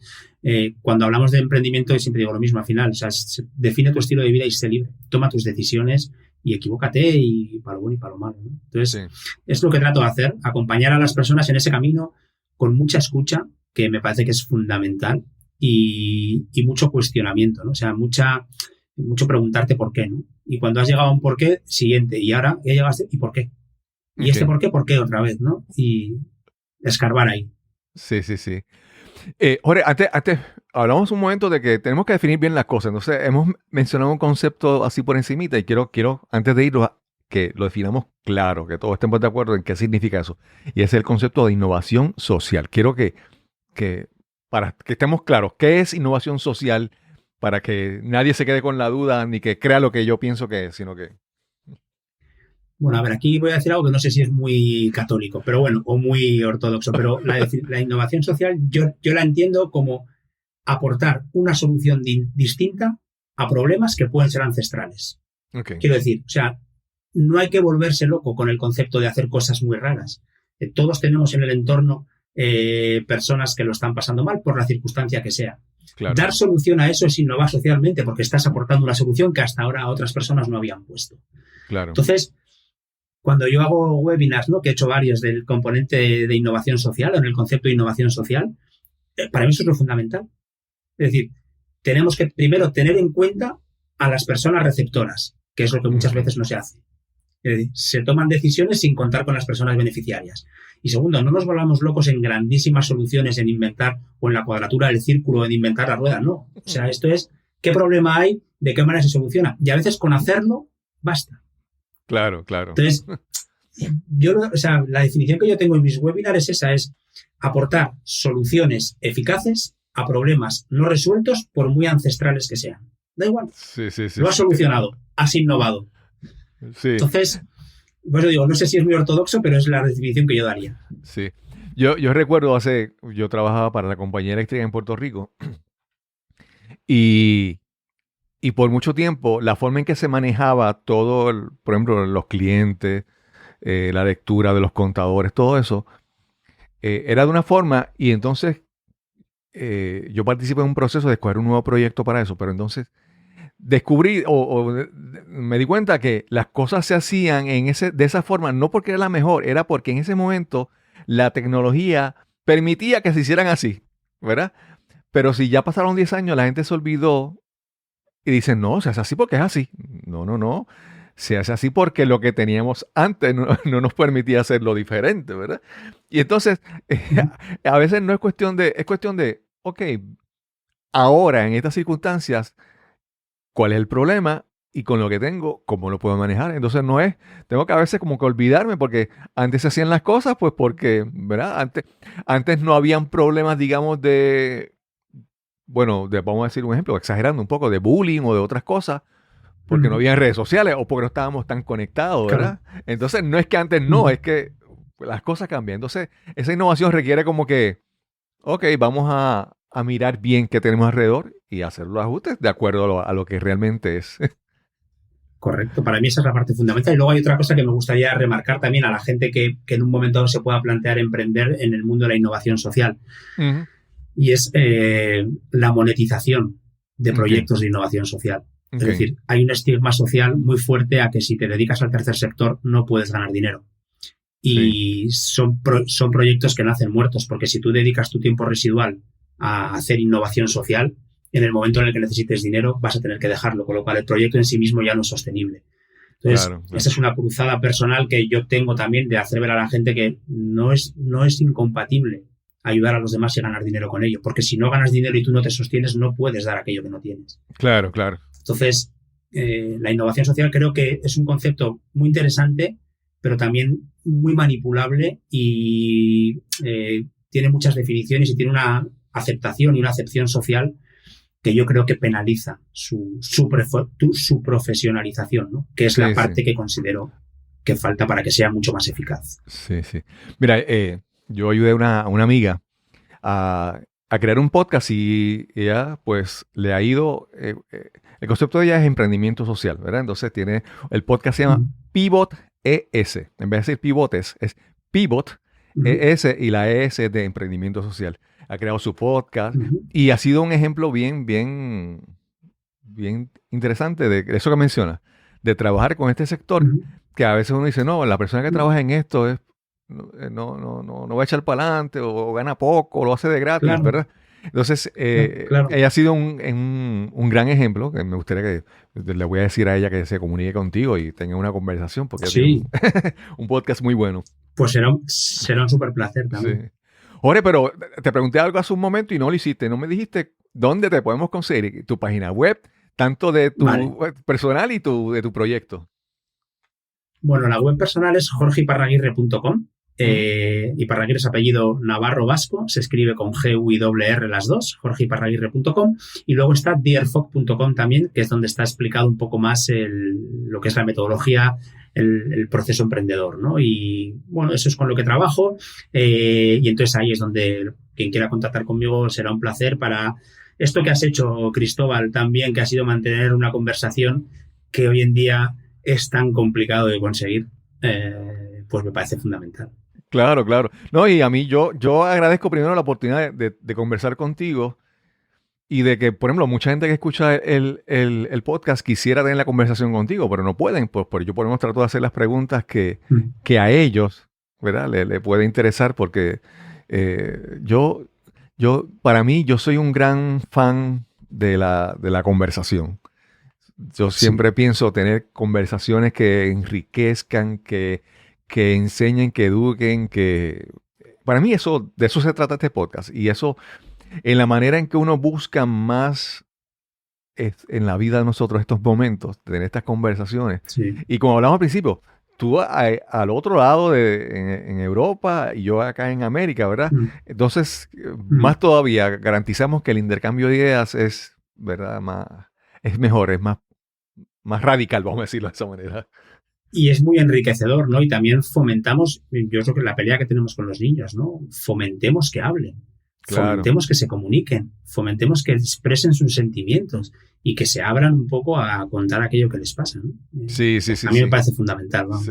Cuando hablamos de emprendimiento, siempre digo lo mismo al final. O sea, define tu estilo de vida y sé libre. Toma tus decisiones y equivócate y para lo bueno y para lo malo, ¿no? Entonces, es lo que trato de hacer, acompañar a las personas en ese camino con mucha escucha, que me parece que es fundamental. y mucho cuestionamiento, ¿no? O sea, mucho preguntarte por qué, ¿no? Y cuando has llegado a un por qué, siguiente, y ahora ya llegaste, ¿y por qué? Y este por qué otra vez, ¿no? Y escarbar ahí. Sí, sí, sí. Jorge, antes hablamos un momento de que tenemos que definir bien las cosas. Entonces, hemos mencionado un concepto así por encimita y quiero antes de irnos, que lo definamos claro, que todos estemos de acuerdo en qué significa eso. Y es el concepto de innovación social. Quiero que para que estemos claros, ¿qué es innovación social? Para que nadie se quede con la duda ni que crea lo que yo pienso que es, sino que... Bueno, a ver, aquí voy a decir algo que no sé si es muy católico, pero bueno, o muy ortodoxo, pero la innovación social yo la entiendo como aportar una solución distinta a problemas que pueden ser ancestrales. Okay. Quiero decir, o sea, no hay que volverse loco con el concepto de hacer cosas muy raras. Todos tenemos en el entorno personas que lo están pasando mal por la circunstancia que sea. Claro. Dar solución a eso es innovar socialmente porque estás aportando una solución que hasta ahora otras personas no habían puesto. Claro. Entonces, cuando yo hago webinars, ¿no?, que he hecho varios del componente de innovación social o en el concepto de innovación social, para mí eso es lo fundamental. Es decir, tenemos que primero tener en cuenta a las personas receptoras, que es lo que muchas veces no se hace. Es decir, se toman decisiones sin contar con las personas beneficiarias. Y segundo, no nos volvamos locos en grandísimas soluciones, en inventar, o en la cuadratura del círculo, en inventar la rueda. No. O sea, esto es qué problema hay, de qué manera se soluciona. Y a veces con hacerlo basta. Claro, claro. Entonces, la definición que yo tengo en mis webinars es esa, es aportar soluciones eficaces a problemas no resueltos por muy ancestrales que sean. Da igual. Sí, sí, sí. Lo has solucionado, has innovado. Sí. Entonces, pues yo digo, no sé si es muy ortodoxo, pero es la definición que yo daría. Sí. Yo recuerdo yo trabajaba para la compañía eléctrica en Puerto Rico y por mucho tiempo la forma en que se manejaba todo, por ejemplo, los clientes, la lectura de los contadores, todo eso, era de una forma y entonces yo participé en un proceso de escoger un nuevo proyecto para eso, pero entonces descubrí me di cuenta que las cosas se hacían de esa forma, no porque era la mejor, era porque en ese momento la tecnología permitía que se hicieran así, ¿verdad? Pero si ya pasaron 10 años, la gente se olvidó y dicen, no, se hace así porque es así. No. Se hace así porque lo que teníamos antes no nos permitía hacerlo diferente, ¿verdad? Y entonces, a veces no es cuestión de, ok, ahora en estas circunstancias, ¿cuál es el problema? Y con lo que tengo, ¿cómo lo puedo manejar? Entonces tengo que a veces como que olvidarme porque antes se hacían las cosas, pues porque, ¿verdad? Antes no habían problemas, digamos, vamos a decir un ejemplo, exagerando un poco, de bullying o de otras cosas, porque no había redes sociales o porque no estábamos tan conectados, ¿verdad? Claro. Entonces no es que antes no, es que las cosas cambian. Entonces esa innovación requiere como que, ok, vamos a mirar bien qué tenemos alrededor y hacer los ajustes de acuerdo a lo que realmente es. Correcto, para mí esa es la parte fundamental. Y luego hay otra cosa que me gustaría remarcar también a la gente que en un momento dado se pueda plantear emprender en el mundo de la innovación social. Uh-huh. Y es la monetización de proyectos de innovación social. Okay. Es decir, hay un estigma social muy fuerte a que si te dedicas al tercer sector no puedes ganar dinero. Y son proyectos que nacen muertos, porque si tú dedicas tu tiempo residual a hacer innovación social, en el momento en el que necesites dinero vas a tener que dejarlo, con lo cual el proyecto en sí mismo ya no es sostenible. Entonces, claro. Esa es una cruzada personal que yo tengo también de hacer ver a la gente que no es incompatible ayudar a los demás y ganar dinero con ello, porque si no ganas dinero y tú no te sostienes, no puedes dar aquello que no tienes. Claro, claro. Entonces, la innovación social creo que es un concepto muy interesante, pero también muy manipulable y tiene muchas definiciones y tiene una aceptación y una acepción social que yo creo que penaliza su profesionalización, ¿no? Que es la parte que considero que falta para que sea mucho más eficaz. Sí, sí. Mira, yo ayudé a una amiga a crear un podcast y ella pues le ha ido, el concepto de ella es emprendimiento social, ¿verdad? Entonces el podcast se llama Pivot ES. En vez de decir pivotes, es Pivot ES y la ES de emprendimiento social. Ha creado su podcast y ha sido un ejemplo bien interesante de eso que menciona, de trabajar con este sector que a veces uno dice, no, la persona que trabaja en esto no va a echar para adelante o gana poco o lo hace de gratis, claro. ¿Verdad? Entonces, Claro. ella ha sido un gran ejemplo, que me gustaría que le voy a decir a ella que se comunique contigo y tenga una conversación, porque ella Sí, tiene un podcast muy bueno. pues será un súper placer Sí. también. Jorge, pero te pregunté algo hace un momento y no lo hiciste. No me dijiste dónde te podemos conseguir tu página web, tanto de tu Vale. personal y de tu proyecto. Bueno, la web personal es jorgeiparraguirre.com. Iparraguirre es apellido navarro vasco, se escribe con G-U-I-R las dos, jorgeiparraguirre.com. Y luego está dearfoc.com también, que es donde está explicado un poco más lo que es la metodología, el proceso emprendedor, ¿no? Y bueno, eso es con lo que trabajo. Y entonces ahí es donde quien quiera contactar conmigo será un placer para esto que has hecho, Cristóbal, también, que ha sido mantener una conversación que hoy en día es tan complicado de conseguir, pues me parece fundamental. Claro, claro. No, y a mí yo agradezco primero la oportunidad de conversar contigo y de que, por ejemplo, mucha gente que escucha el podcast quisiera tener la conversación contigo, pero no pueden, pues por ello podemos tratar de hacer las preguntas que a ellos, ¿verdad? Le puede interesar porque para mí, yo soy un gran fan de la conversación. Yo siempre pienso tener conversaciones que enriquezcan, que enseñen, que eduquen, que... Para mí de eso se trata este podcast. Y eso, en la manera en que uno busca más en la vida de nosotros estos momentos, tener estas conversaciones. Sí. Y como hablamos al principio, tú al otro lado en Europa y yo acá en América, ¿verdad? Entonces, más todavía, garantizamos que el intercambio de ideas es, ¿verdad? Es mejor, es más radical, vamos a decirlo de esa manera. Y es muy enriquecedor, ¿no? Y también fomentamos, yo creo que la pelea que tenemos con los niños, ¿no? Fomentemos que hablen, Claro. fomentemos que se comuniquen, fomentemos que expresen sus sentimientos y que se abran un poco a contar aquello que les pasa, ¿no? Sí. A mí me parece fundamental, vamos.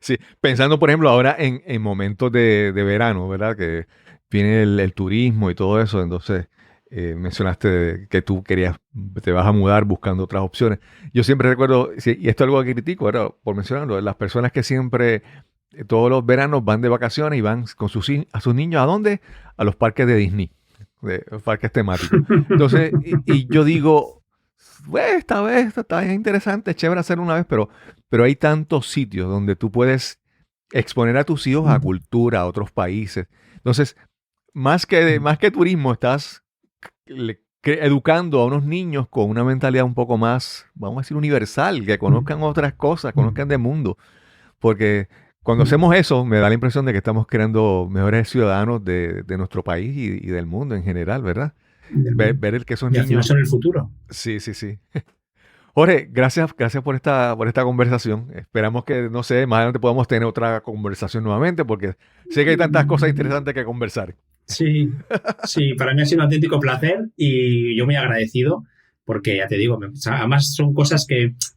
Sí. Pensando, por ejemplo, ahora en momentos de verano, ¿verdad? Que viene el turismo y todo eso, entonces... mencionaste que tú te vas a mudar buscando otras opciones. Yo siempre recuerdo, y esto es algo que critico, ¿verdad? Por mencionarlo, las personas que siempre, todos los veranos van de vacaciones y van con a sus niños, ¿a dónde? A los parques de Disney, de parques temáticos. Entonces, y yo digo, esta vez está interesante, es chévere hacerlo una vez, pero hay tantos sitios donde tú puedes exponer a tus hijos a cultura, a otros países. Entonces, más que turismo, estás educando a unos niños con una mentalidad un poco más, vamos a decir, universal, que conozcan otras cosas, conozcan del mundo. Porque cuando hacemos eso, me da la impresión de que estamos creando mejores ciudadanos de nuestro país y del mundo en general, ¿verdad? Ver que esos niños... son el futuro. Sí. Jorge, gracias por esta conversación. Esperamos que, no sé, más adelante podamos tener otra conversación nuevamente, porque sé que hay tantas cosas interesantes que conversar. Sí, para mí ha sido un auténtico placer y yo muy agradecido porque ya te digo, además son cosas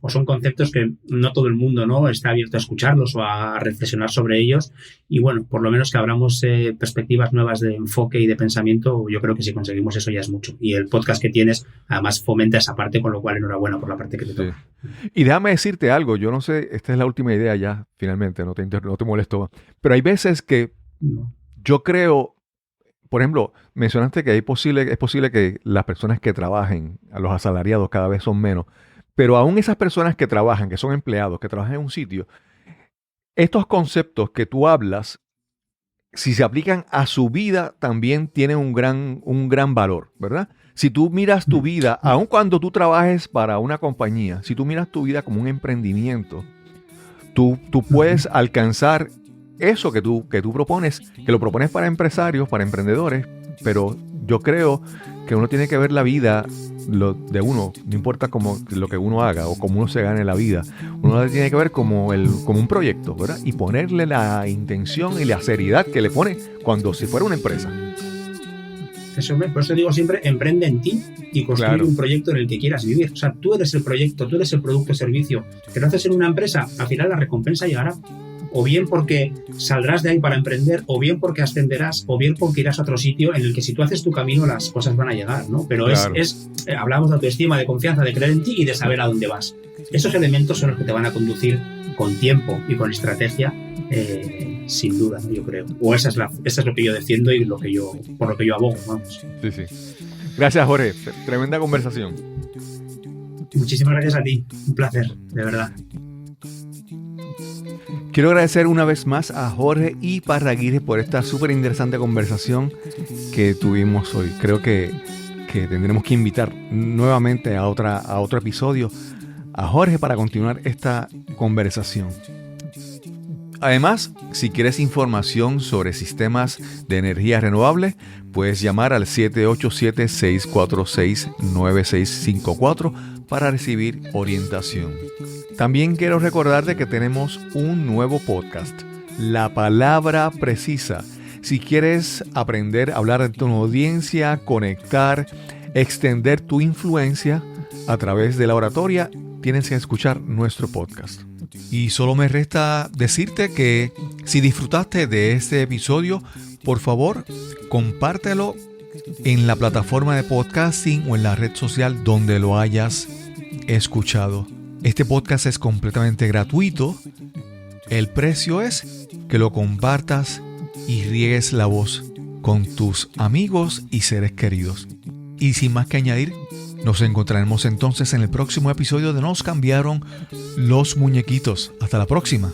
o son conceptos que no todo el mundo, ¿no?, está abierto a escucharlos o a reflexionar sobre ellos y bueno, por lo menos que abramos perspectivas nuevas de enfoque y de pensamiento, yo creo que si conseguimos eso ya es mucho. Y el podcast que tienes además fomenta esa parte, con lo cual enhorabuena por la parte que te toca. Y déjame decirte algo, yo no sé, esta es la última idea ya, finalmente, no te molesto, pero hay veces que yo creo... Por ejemplo, mencionaste que es posible que las personas que trabajen, a los asalariados cada vez son menos, pero aún esas personas que trabajan, que son empleados, que trabajan en un sitio, estos conceptos que tú hablas, si se aplican a su vida, también tienen un gran valor, ¿verdad? Si tú miras tu vida, aun cuando tú trabajes para una compañía, si tú miras tu vida como un emprendimiento, tú puedes alcanzar eso que tú propones, que lo propones para empresarios, para emprendedores, pero yo creo que uno tiene que ver la vida de uno, no importa lo que uno haga o cómo uno se gane la vida, uno la tiene que ver como un proyecto, ¿verdad? Y ponerle la intención y la seriedad que le pone cuando si fuera una empresa. Por eso digo siempre, emprende en ti y construye un proyecto en el que quieras vivir. O sea, tú eres el proyecto, tú eres el producto o servicio. Que lo haces en una empresa, al final la recompensa llegará. O bien porque saldrás de ahí para emprender, o bien porque ascenderás, o bien porque irás a otro sitio en el que si tú haces tu camino las cosas van a llegar, ¿no? Pero hablamos de autoestima, de confianza, de creer en ti y de saber a dónde vas. Esos elementos son los que te van a conducir con tiempo y con estrategia sin duda, yo creo. O eso es lo que yo defiendo y por lo que yo abogo, vamos. Sí. Gracias, Jorge. Tremenda conversación. Muchísimas gracias a ti. Un placer, de verdad. Quiero agradecer una vez más a Jorge Iparraguirre por esta súper interesante conversación que tuvimos hoy. Creo que tendremos que invitar nuevamente a otro episodio a Jorge para continuar esta conversación. Además, si quieres información sobre sistemas de energía renovable, puedes llamar al 787-646-9654 para recibir orientación. También quiero recordarte que tenemos un nuevo podcast, La Palabra Precisa. Si quieres aprender a hablar de tu audiencia, conectar, extender tu influencia a través de la oratoria, tienes que escuchar nuestro podcast. Y solo me resta decirte que si disfrutaste de este episodio, por favor, compártelo en la plataforma de podcasting o en la red social donde lo hayas escuchado. Este podcast es completamente gratuito. El precio es que lo compartas y riegues la voz con tus amigos y seres queridos. Y sin más que añadir, nos encontraremos entonces en el próximo episodio de Nos cambiaron los muñequitos. Hasta la próxima.